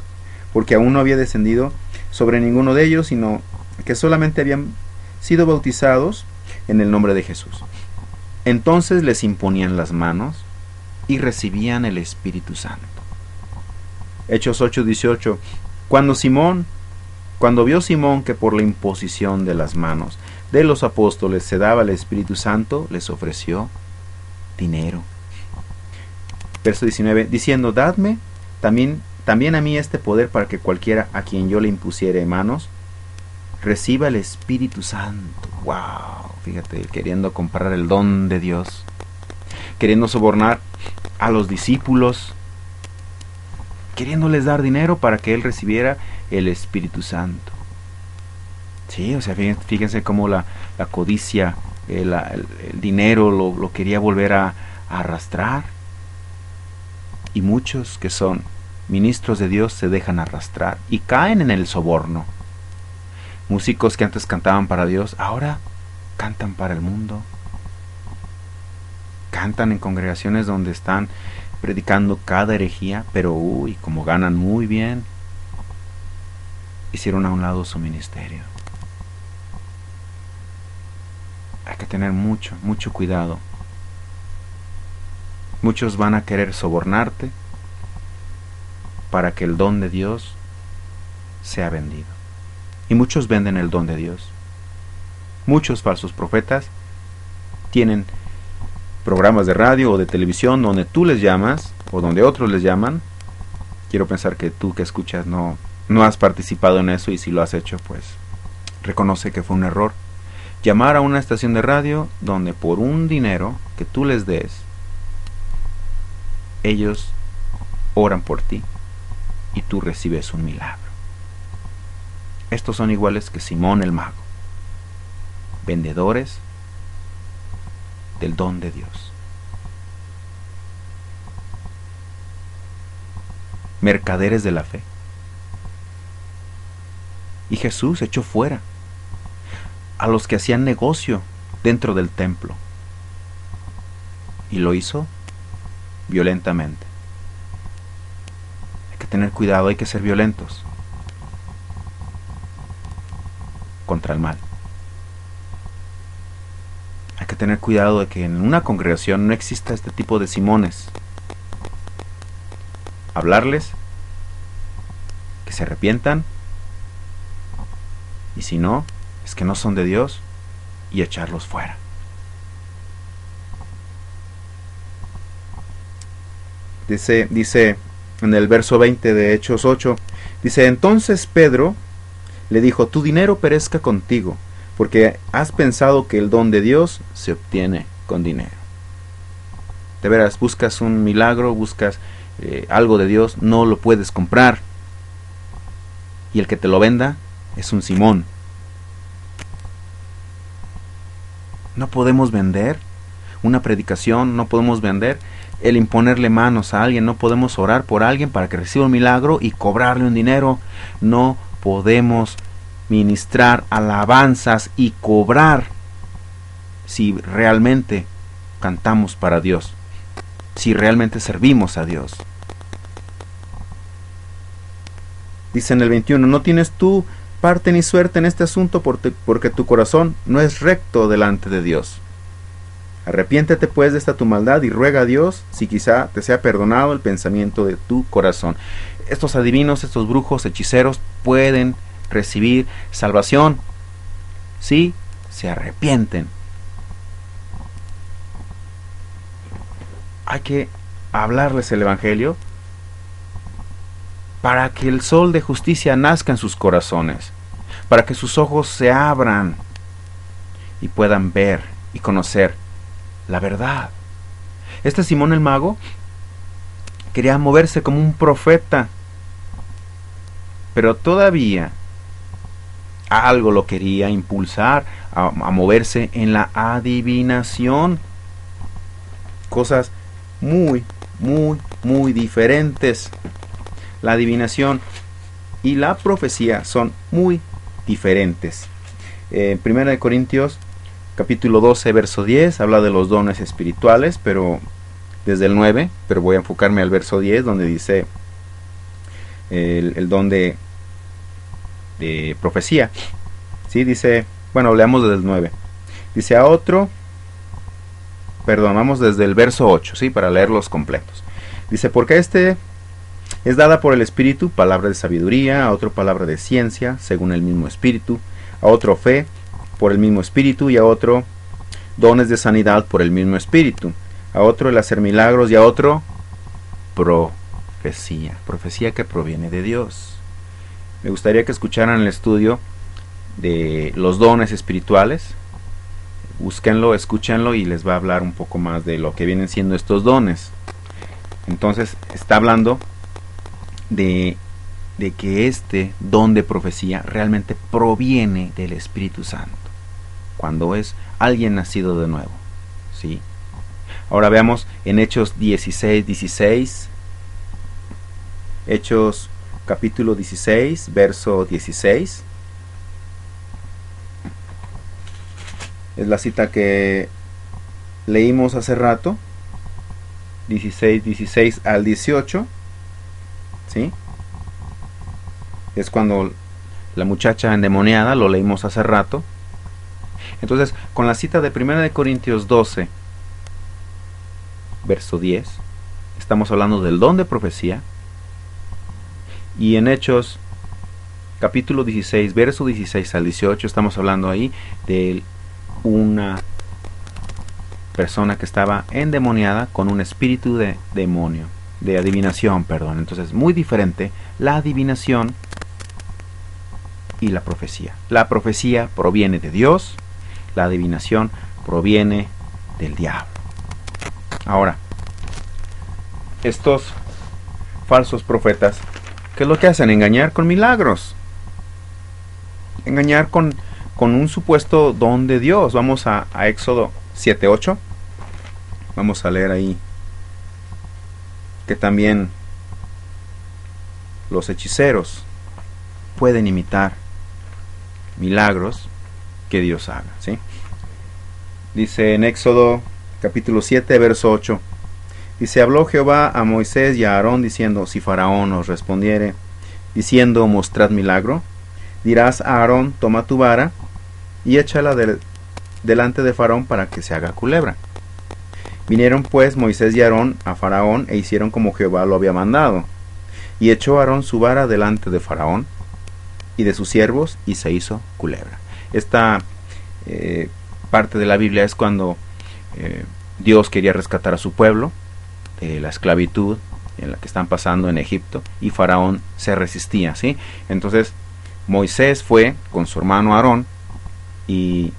porque aún no había descendido sobre ninguno de ellos, sino que solamente habían sido bautizados en el nombre de Jesús. Entonces les imponían las manos y recibían el Espíritu Santo. Hechos 8:18. Cuando vio Simón que por la imposición de las manos de los apóstoles se daba el Espíritu Santo, les ofreció dinero. Verso 19, diciendo, dadme también a mí este poder para que cualquiera a quien yo le impusiere manos reciba el Espíritu Santo. Wow, fíjate, queriendo comprar el don de Dios, queriendo sobornar a los discípulos, queriéndoles dar dinero para que él recibiera el Espíritu Santo. Sí, o sea, fíjense cómo la codicia, el dinero lo quería volver a arrastrar. Y muchos que son ministros de Dios se dejan arrastrar y caen en el soborno. Músicos que antes cantaban para Dios, ahora cantan para el mundo. Cantan en congregaciones donde están predicando cada herejía, pero como ganan muy bien, hicieron a un lado su ministerio. Hay que tener mucho cuidado. Muchos van a querer sobornarte para que el don de Dios sea vendido. Y muchos venden el don de Dios. Muchos falsos profetas tienen programas de radio o de televisión donde tú les llamas o donde otros les llaman. Quiero pensar que tú que escuchas no has participado en eso, y si lo has hecho, pues reconoce que fue un error. Llamar a una estación de radio donde por un dinero que tú les des, ellos oran por ti y tú recibes un milagro. Estos son iguales que Simón el mago, vendedores del don de Dios, mercaderes de la fe. Y Jesús echó fuera a los que hacían negocio dentro del templo, y lo hizo violentamente. Hay que tener cuidado, hay que ser violentos contra el mal. Hay que tener cuidado de que en una congregación no exista este tipo de Simones. Hablarles, que se arrepientan, y si no, es que no son de Dios, y echarlos fuera. Dice en el verso 20 de Hechos 8, dice, entonces Pedro le dijo, tu dinero perezca contigo, porque has pensado que el don de Dios se obtiene con dinero. De veras, buscas un milagro, buscas algo de Dios, no lo puedes comprar. Y el que te lo venda es un Simón. No podemos vender una predicación, no podemos vender el imponerle manos a alguien, no podemos orar por alguien para que reciba un milagro y cobrarle un dinero. No podemos ministrar alabanzas y cobrar si realmente cantamos para Dios, si realmente servimos a Dios. Dice en el 21, no tienes tú parte ni suerte en este asunto porque tu corazón no es recto delante de Dios. Arrepiéntete pues de esta tu maldad y ruega a Dios si quizá te sea perdonado el pensamiento de tu corazón. Estos adivinos, estos brujos, hechiceros pueden recibir salvación si se arrepienten. Hay que hablarles el evangelio para que el sol de justicia nazca en sus corazones, para que sus ojos se abran y puedan ver y conocer la verdad. Este Simón el mago quería moverse como un profeta, pero todavía algo lo quería impulsar a moverse en la adivinación. Cosas muy diferentes. La adivinación y la profecía son muy diferentes. 1 Corintios capítulo 12 verso 10 habla de los dones espirituales, pero desde el 9, pero voy a enfocarme al verso 10 donde dice el don de profecía. ¿Sí? Dice, bueno, leamos desde el 9. Dice a otro, perdón, vamos desde el verso 8, ¿sí? Para leerlos completos. Dice, porque este es dada por el Espíritu palabra de sabiduría, a otro palabra de ciencia, según el mismo Espíritu, a otro fe, por el mismo Espíritu, y a otro dones de sanidad por el mismo Espíritu, a otro el hacer milagros y a otro profecía. Profecía que proviene de Dios. Me gustaría que escucharan el estudio de los dones espirituales. Búsquenlo, escúchenlo y les va a hablar un poco más de lo que vienen siendo estos dones. Entonces está hablando de que este don de profecía realmente proviene del Espíritu Santo, cuando es alguien nacido de nuevo, ¿sí? Ahora veamos en Hechos 16:16, Hechos capítulo 16, verso 16. Es la cita que leímos hace rato, 16 al 18, ¿sí? Es cuando la muchacha endemoniada, lo leímos hace rato. Entonces, con la cita de 1 de Corintios 12, verso 10, estamos hablando del don de profecía. Y en Hechos, capítulo 16, verso 16 al 18, estamos hablando ahí de una persona que estaba endemoniada con un espíritu de demonio, de adivinación, perdón. Entonces, muy diferente la adivinación y la profecía. La profecía proviene de Dios, la adivinación proviene del diablo. Ahora, estos falsos profetas, ¿qué es lo que hacen? Engañar con milagros. Engañar con un supuesto don de Dios. Vamos a Éxodo 7:8. Vamos a leer ahí que también los hechiceros pueden imitar milagros que Dios haga, ¿sí? Dice en Éxodo capítulo 7, verso 8. Dice, habló Jehová a Moisés y a Aarón diciendo, si Faraón os respondiere, diciendo, mostrad milagro, dirás a Aarón, toma tu vara y échala delante de Faraón para que se haga culebra. Vinieron pues Moisés y Aarón a Faraón e hicieron como Jehová lo había mandado. Y echó Aarón su vara delante de Faraón y de sus siervos y se hizo culebra. Esta parte de la Biblia es cuando Dios quería rescatar a su pueblo de la esclavitud en la que están pasando en Egipto y Faraón se resistía, ¿sí? Entonces Moisés fue con su hermano Aarón y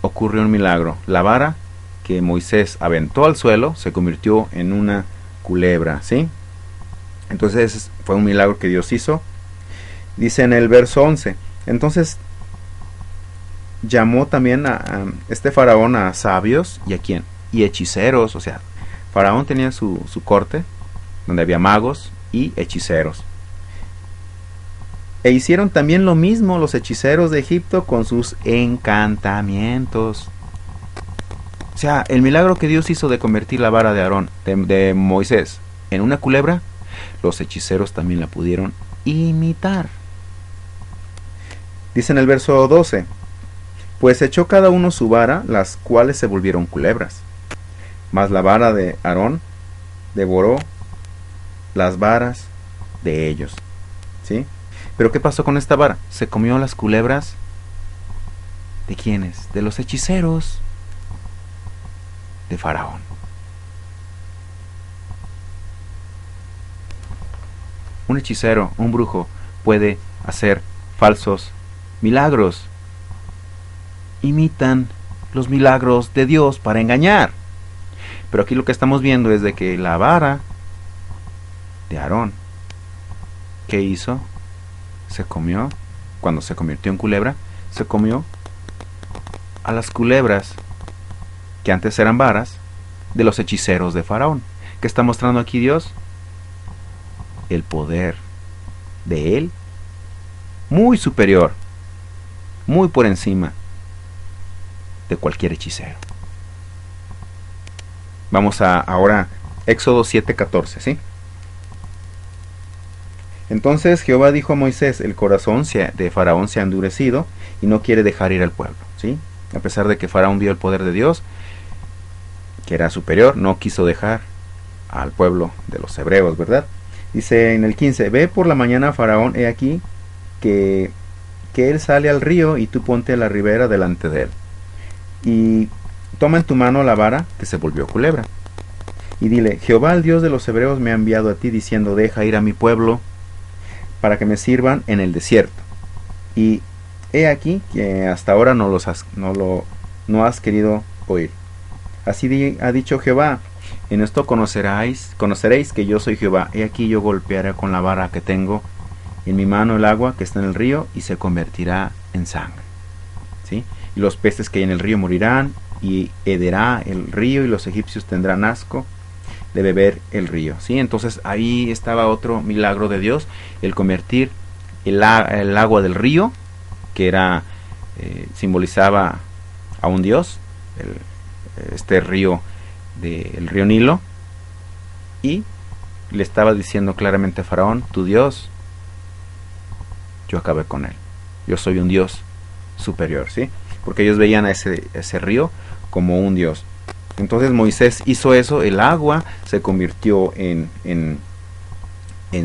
ocurrió un milagro. La vara que Moisés aventó al suelo se convirtió en una culebra, ¿sí? Entonces fue un milagro que Dios hizo. Dice en el verso 11, entonces llamó también a este faraón a sabios y a quién, y hechiceros. O sea, Faraón tenía su corte donde había magos y hechiceros. E hicieron también lo mismo los hechiceros de Egipto con sus encantamientos. O sea, el milagro que Dios hizo de convertir la vara de Aarón, de Moisés, en una culebra, los hechiceros también la pudieron imitar. Dice en el verso 12, pues echó cada uno su vara, las cuales se volvieron culebras. Mas la vara de Aarón devoró las varas de ellos, ¿sí? Pero ¿qué pasó con esta vara? Se comió las culebras. ¿De quiénes? De los hechiceros de Faraón. Un hechicero, un brujo, puede hacer falsos milagros. Imitan los milagros de Dios para engañar. Pero aquí lo que estamos viendo es de que la vara de Aarón, ¿qué hizo? Se comió, cuando se convirtió en culebra, se comió a las culebras que antes eran varas de los hechiceros de Faraón. ¿Qué está mostrando aquí Dios? El poder de Él, muy superior, muy por encima de cualquier hechicero. Vamos a ahora Éxodo 7:14, ¿sí? Entonces Jehová dijo a Moisés, el corazón de Faraón se ha endurecido y no quiere dejar ir al pueblo, ¿sí? A pesar de que Faraón vio el poder de Dios, que era superior, no quiso dejar al pueblo de los hebreos, ¿verdad? Dice en el 15, ve por la mañana Faraón, he aquí que él sale al río y tú ponte a la ribera delante de él. Y toma en tu mano la vara que se volvió culebra, y dile, Jehová el Dios de los hebreos me ha enviado a ti diciendo, deja ir a mi pueblo para que me sirvan en el desierto. Y he aquí que hasta ahora no has querido oír. Así ha dicho Jehová, en esto conoceréis que yo soy Jehová. He aquí yo golpearé con la vara que tengo en mi mano el agua que está en el río y se convertirá en sangre. ¿Sí? Y los peces que hay en el río morirán y hederá el río y los egipcios tendrán asco de beber el río. ¿Sí? Entonces ahí estaba otro milagro de Dios, el convertir el agua del río, que era simbolizaba a un dios, este río del río Nilo, y le estaba diciendo claramente a Faraón, tu Dios, yo acabé con él, yo soy un Dios superior, ¿sí? Porque ellos veían a ese río como un Dios. Entonces Moisés hizo eso, el agua se convirtió en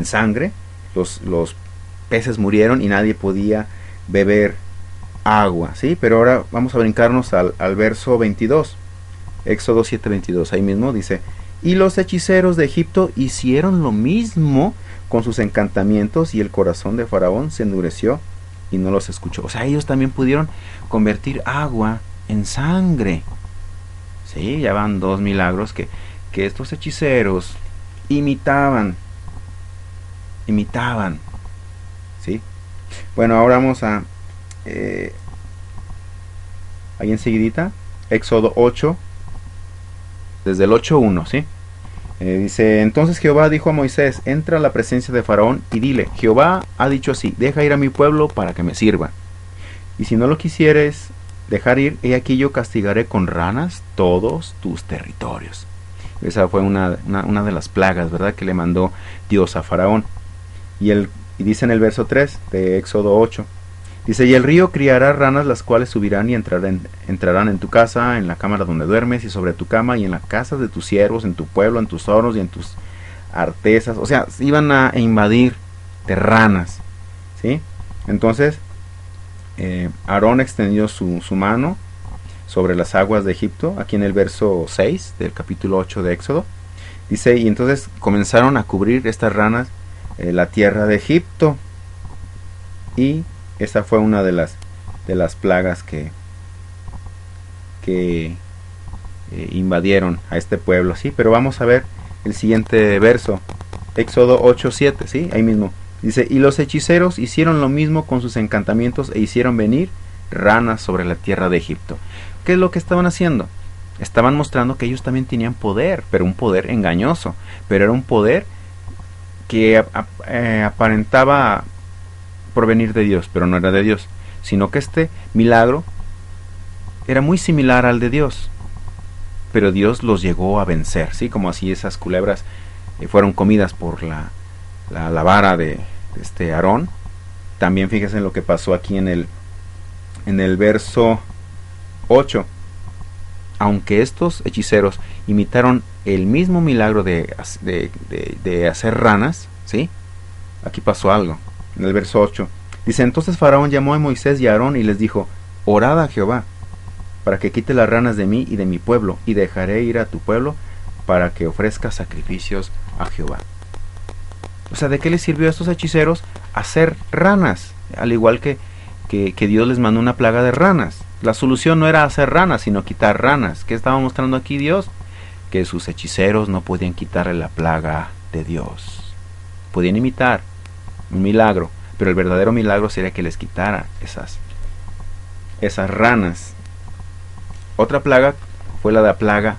sangre, los peces murieron y nadie podía beber agua, ¿sí? Pero ahora vamos a brincarnos al verso 22, Éxodo 7:22, ahí mismo dice, y los hechiceros de Egipto hicieron lo mismo con sus encantamientos y el corazón de Faraón se endureció y no los escuchó. O sea, ellos también pudieron convertir agua en sangre. Sí, ya van dos milagros que estos hechiceros imitaban. ¿Sí? Bueno, ahora vamos a ahí enseguidita, Éxodo 8, desde el 8:1, ¿sí? Dice, entonces Jehová dijo a Moisés, entra a la presencia de Faraón y dile, Jehová ha dicho así, deja ir a mi pueblo para que me sirva. Y si no lo quisieres dejar ir, he aquí yo castigaré con ranas todos tus territorios. Esa fue una de las plagas, ¿verdad?, que le mandó Dios a Faraón. Y dice en el verso 3 de Éxodo 8, dice, y el río criará ranas, las cuales subirán y entrarán en tu casa, en la cámara donde duermes, y sobre tu cama, y en las casas de tus siervos, en tu pueblo, en tus hornos y en tus artesas. O sea, iban a invadir de ranas, ¿sí? Entonces, Aarón extendió su mano sobre las aguas de Egipto, aquí en el verso 6 del capítulo 8 de Éxodo. Dice, y entonces comenzaron a cubrir estas ranas la tierra de Egipto, y esa fue una de las plagas que invadieron a este pueblo, ¿sí? Pero vamos a ver el siguiente verso, Éxodo 8:7, ¿sí? Ahí mismo. Dice, y los hechiceros hicieron lo mismo con sus encantamientos e hicieron venir ranas sobre la tierra de Egipto. ¿Qué es lo que estaban haciendo? Estaban mostrando que ellos también tenían poder, pero un poder engañoso, pero era un poder que aparentaba provenir de Dios, pero no era de Dios, sino que este milagro era muy similar al de Dios, pero Dios los llegó a vencer, ¿sí? Como así esas culebras fueron comidas por la vara de este Aarón. También fíjense en lo que pasó aquí en el verso 8. Aunque estos hechiceros imitaron el mismo milagro de hacer ranas, ¿sí? Aquí pasó algo. En el verso 8 dice, entonces Faraón llamó a Moisés y a Aarón y les dijo, orad a Jehová para que quite las ranas de mí y de mi pueblo, y dejaré ir a tu pueblo para que ofrezca sacrificios a Jehová. O sea, ¿de qué les sirvió a estos hechiceros hacer ranas? Al igual que Dios les mandó una plaga de ranas. La solución no era hacer ranas, sino quitar ranas. ¿Qué estaba mostrando aquí Dios? Que sus hechiceros no podían quitarle la plaga de Dios. Podían imitar un milagro, pero el verdadero milagro sería que les quitara esas ranas. Otra plaga fue la plaga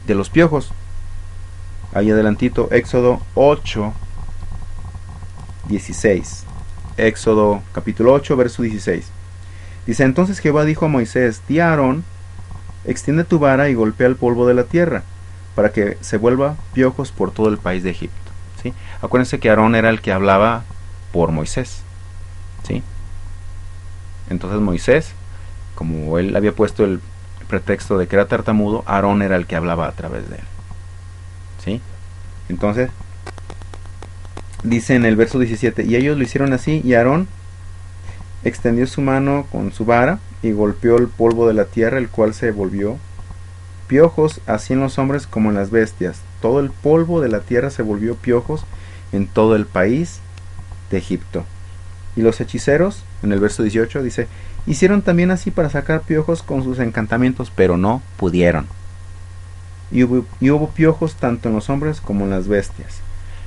de los piojos. Ahí adelantito, Éxodo 8:16. Éxodo capítulo 8, verso 16. Dice, entonces Jehová dijo a Moisés, di a Aarón, extiende tu vara y golpea el polvo de la tierra, para que se vuelva piojos por todo el país de Egipto. ¿Sí? Acuérdense que Aarón era el que hablaba por Moisés, ¿sí? Entonces Moisés, como él había puesto el pretexto de que era tartamudo, Aarón era el que hablaba a través de él, ¿sí? Entonces dice en el verso 17, y ellos lo hicieron así, y Aarón extendió su mano con su vara y golpeó el polvo de la tierra, el cual se volvió Piojos así en los hombres como en las bestias. Todo el polvo de la tierra se volvió piojos en todo el país de Egipto. Y los hechiceros, en el verso 18 dice, hicieron también así para sacar piojos con sus encantamientos, pero no pudieron. Y hubo piojos tanto en los hombres como en las bestias.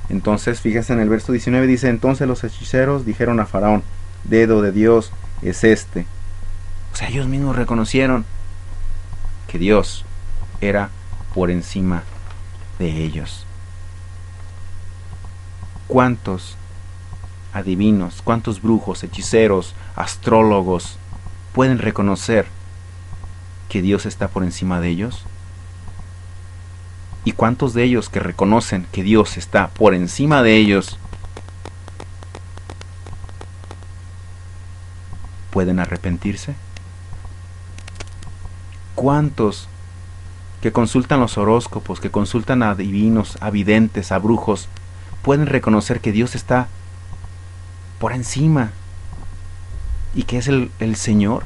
Entonces, fíjense en el verso 19, dice, entonces los hechiceros dijeron a Faraón, dedo de Dios es este. O sea, ellos mismos reconocieron que Dios era por encima de ellos. ¿Cuántos adivinos, cuántos brujos, hechiceros, astrólogos pueden reconocer que Dios está por encima de ellos? ¿Y cuántos de ellos que reconocen que Dios está por encima de ellos pueden arrepentirse? ¿Cuántos que consultan los horóscopos, que consultan a adivinos, a videntes, a brujos, pueden reconocer que Dios está por encima y que es el Señor?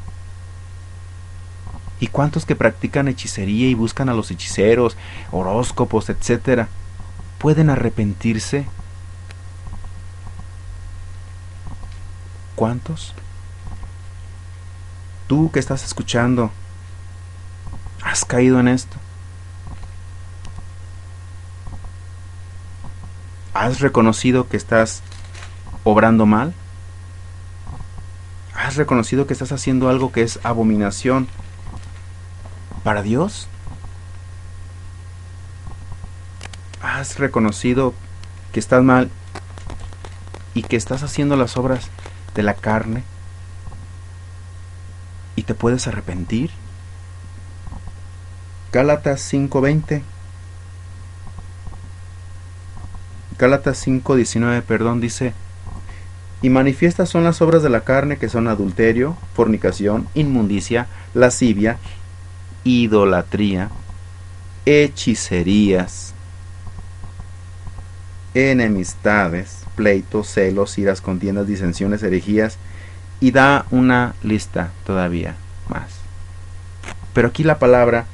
¿Y cuántos que practican hechicería y buscan a los hechiceros, horóscopos, etcétera, pueden arrepentirse? ¿Cuántos? Tú que estás escuchando, ¿has caído en esto? ¿Has reconocido que estás obrando mal? ¿Has reconocido que estás haciendo algo que es abominación para Dios? ¿Has reconocido que estás mal y que estás haciendo las obras de la carne y te puedes arrepentir? Gálatas 5:20. Gálatas 5:19, perdón, dice, y manifiestas son las obras de la carne, que son adulterio, fornicación, inmundicia, lascivia, idolatría, hechicerías, enemistades, pleitos, celos, iras, contiendas, disensiones, herejías, y da una lista todavía más. Pero aquí la palabra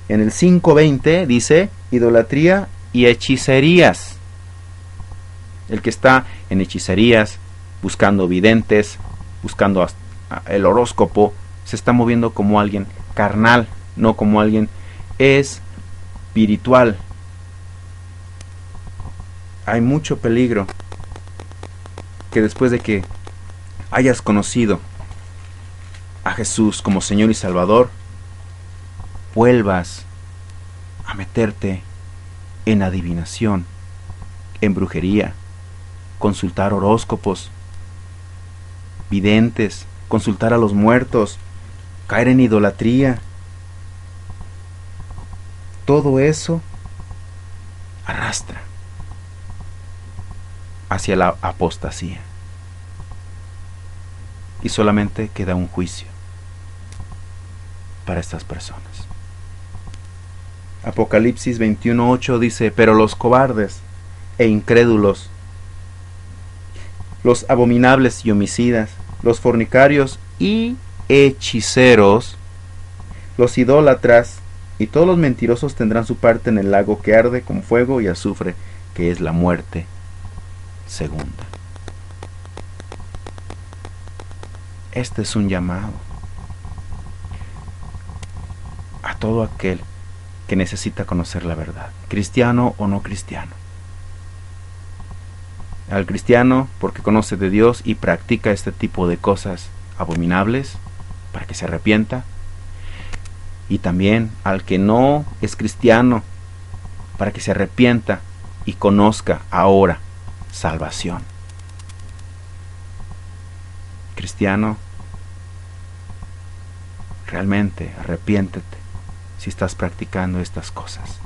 en el 5:20 dice idolatría y hechicerías. El que está en hechicerías, buscando videntes, buscando el horóscopo, se está moviendo como alguien carnal, no como alguien espiritual. Hay mucho peligro que después de que hayas conocido a Jesús como Señor y Salvador, vuelvas a meterte en adivinación, en brujería, consultar horóscopos, videntes, consultar a los muertos, caer en idolatría. Todo eso arrastra hacia la apostasía. Y solamente queda un juicio para estas personas. Apocalipsis 21:8 dice, pero los cobardes e incrédulos, los abominables y homicidas, los fornicarios y hechiceros, los idólatras y todos los mentirosos tendrán su parte en el lago que arde con fuego y azufre, que es la muerte segunda. Este es un llamado a todo aquel que necesita conocer la verdad, cristiano o no cristiano. Al cristiano porque conoce de Dios y practica este tipo de cosas abominables para que se arrepienta, y también al que no es cristiano para que se arrepienta y conozca ahora salvación. Cristiano, realmente arrepiéntete si estás practicando estas cosas.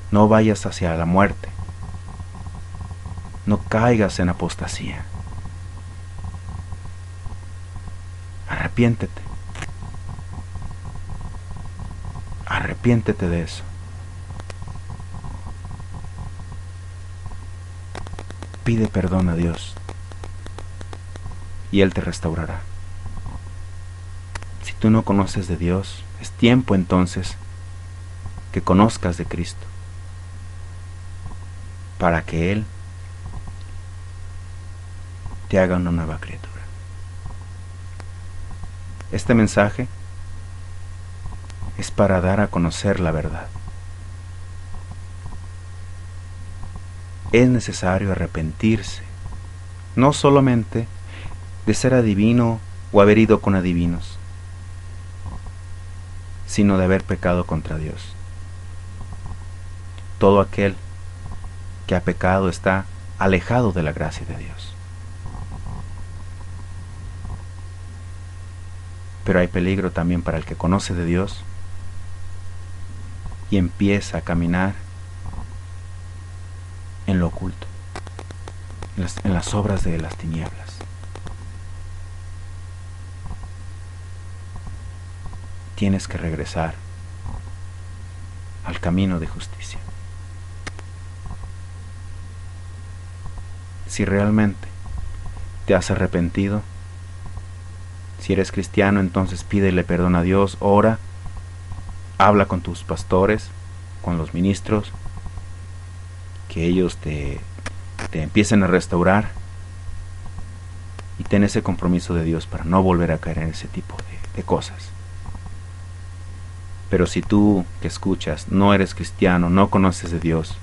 No vayas hacia la muerte. No caigas en apostasía. Arrepiéntete. Arrepiéntete de eso. Pide perdón a Dios y Él te restaurará. Si tú no conoces de Dios, Es tiempo entonces que conozcas de Cristo, para que Él te haga una nueva criatura. Este mensaje es para dar a conocer la verdad. Es necesario arrepentirse, no solamente de ser adivino o haber ido con adivinos, sino de haber pecado contra Dios. Todo aquel que ha pecado está alejado de la gracia de Dios. Pero hay peligro también para el que conoce de Dios y empieza a caminar en lo oculto, en las obras de las tinieblas. Tienes que regresar al camino de justicia. Si realmente te has arrepentido, si eres cristiano, entonces pídele perdón a Dios, ora, habla con tus pastores, con los ministros, que ellos te empiecen a restaurar, y ten ese compromiso de Dios para no volver a caer en ese tipo de cosas. Pero si tú que escuchas no eres cristiano, no conoces de Dios,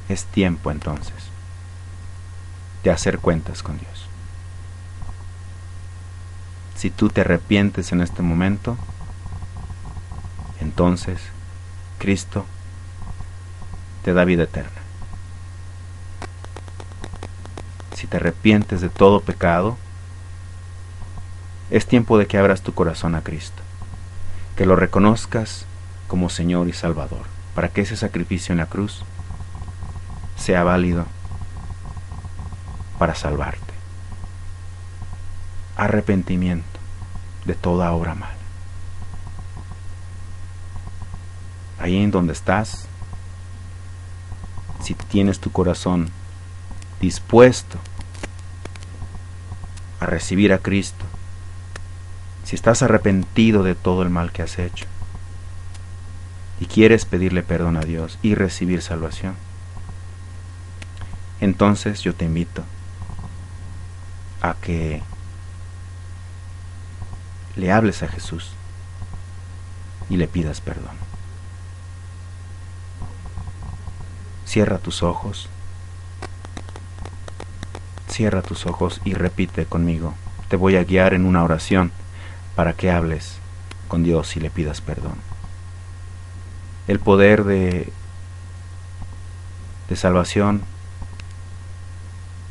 es tiempo entonces de hacer cuentas con Dios. Si tú te arrepientes en este momento, entonces Cristo te da vida eterna. Si te arrepientes de todo pecado, es tiempo de que abras tu corazón a Cristo, que lo reconozcas como Señor y Salvador, para que ese sacrificio en la cruz sea válido para salvarte. Arrepentimiento de toda obra mala. Ahí en donde estás, si tienes tu corazón dispuesto a recibir a Cristo, si estás arrepentido de todo el mal que has hecho y quieres pedirle perdón a Dios y recibir salvación, entonces yo te invito a que le hables a Jesús y le pidas perdón. Cierra tus ojos y repite conmigo. Te voy a guiar en una oración para que hables con Dios y le pidas perdón. El poder de salvación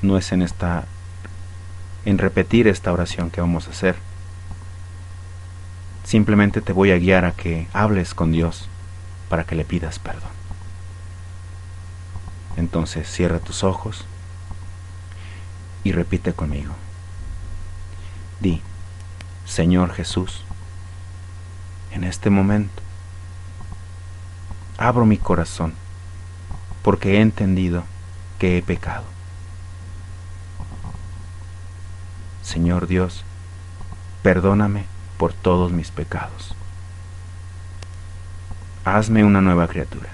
no es en repetir esta oración que vamos a hacer. Simplemente te voy a guiar a que hables con Dios para que le pidas perdón. Entonces cierra tus ojos y repite conmigo. Di: Señor Jesús, en este momento abro mi corazón porque he entendido que he pecado. Señor Dios, perdóname por todos mis pecados. Hazme una nueva criatura.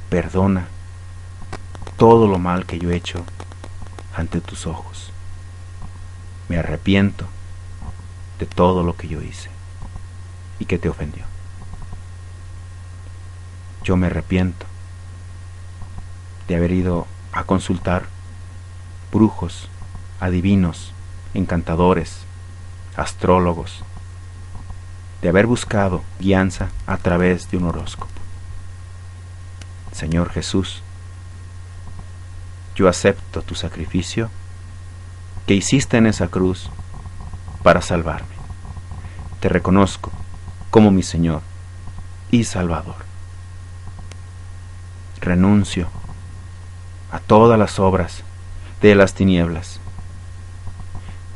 Perdona todo lo mal que yo he hecho ante tus ojos. Me arrepiento de todo lo que yo hice y que te ofendió. Yo me arrepiento de haber ido a consultar brujos, adivinos, encantadores, astrólogos, de haber buscado guianza a través de un horóscopo. Señor Jesús, yo acepto tu sacrificio que hiciste en esa cruz para salvarme. Te reconozco como mi Señor y Salvador. Renuncio a todas las obras de las tinieblas.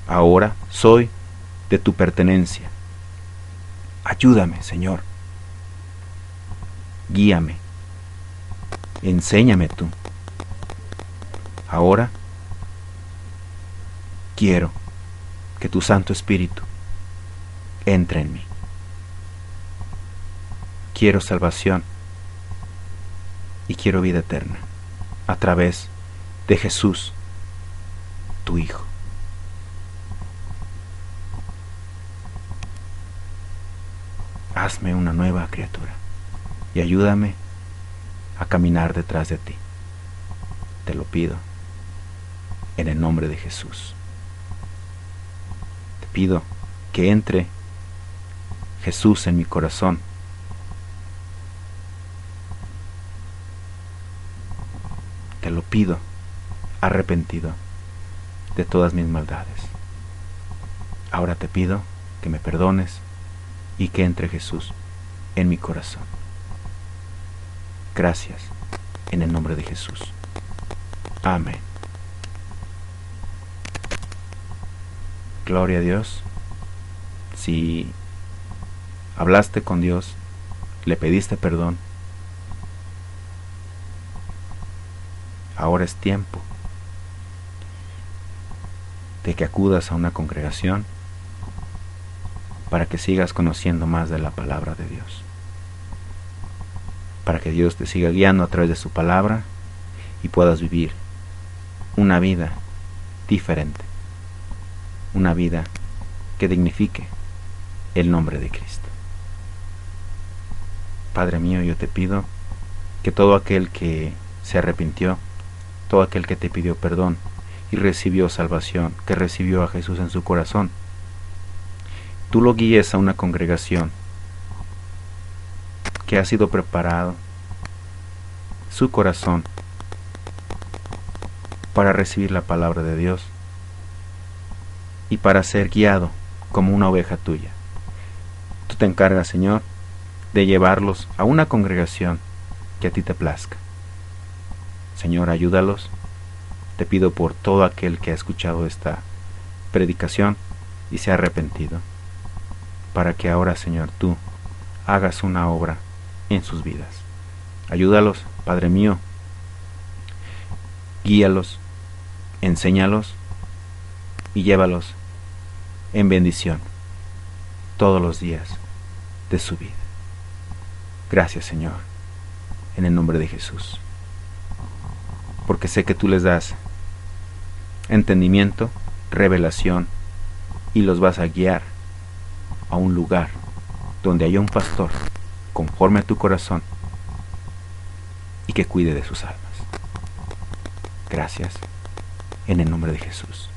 Ahora soy de tu pertenencia. Ayúdame, Señor. Guíame. Enséñame tú. Ahora quiero que tu Santo Espíritu entra en mí. Quiero salvación y quiero vida eterna a través de Jesús, tu Hijo. Hazme una nueva criatura y ayúdame a caminar detrás de ti. Te lo pido en el nombre de Jesús. Te pido que entre Jesús en mi corazón. Te lo pido arrepentido de todas mis maldades. Ahora te pido que me perdones y que entre Jesús en mi corazón. Gracias, en el nombre de Jesús. Amén. Gloria a Dios. Si hablaste con Dios, le pediste perdón, ahora es tiempo de que acudas a una congregación para que sigas conociendo más de la palabra de Dios, para que Dios te siga guiando a través de su palabra y puedas vivir una vida diferente, una vida que dignifique el nombre de Cristo. Padre mío, yo te pido que todo aquel que se arrepintió, todo aquel que te pidió perdón y recibió salvación, que recibió a Jesús en su corazón, tú lo guíes a una congregación que ha sido preparado su corazón para recibir la palabra de Dios y para ser guiado como una oveja tuya. Tú te encargas, Señor, de llevarlos a una congregación que a ti te plazca. Señor, ayúdalos. Te pido por todo aquel que ha escuchado esta predicación y se ha arrepentido, para que ahora, Señor, tú hagas una obra en sus vidas. Ayúdalos, Padre mío. Guíalos, enséñalos y llévalos en bendición todos los días de su vida. Gracias, Señor, en el nombre de Jesús, porque sé que tú les das entendimiento, revelación y los vas a guiar a un lugar donde haya un pastor conforme a tu corazón y que cuide de sus almas. Gracias, en el nombre de Jesús.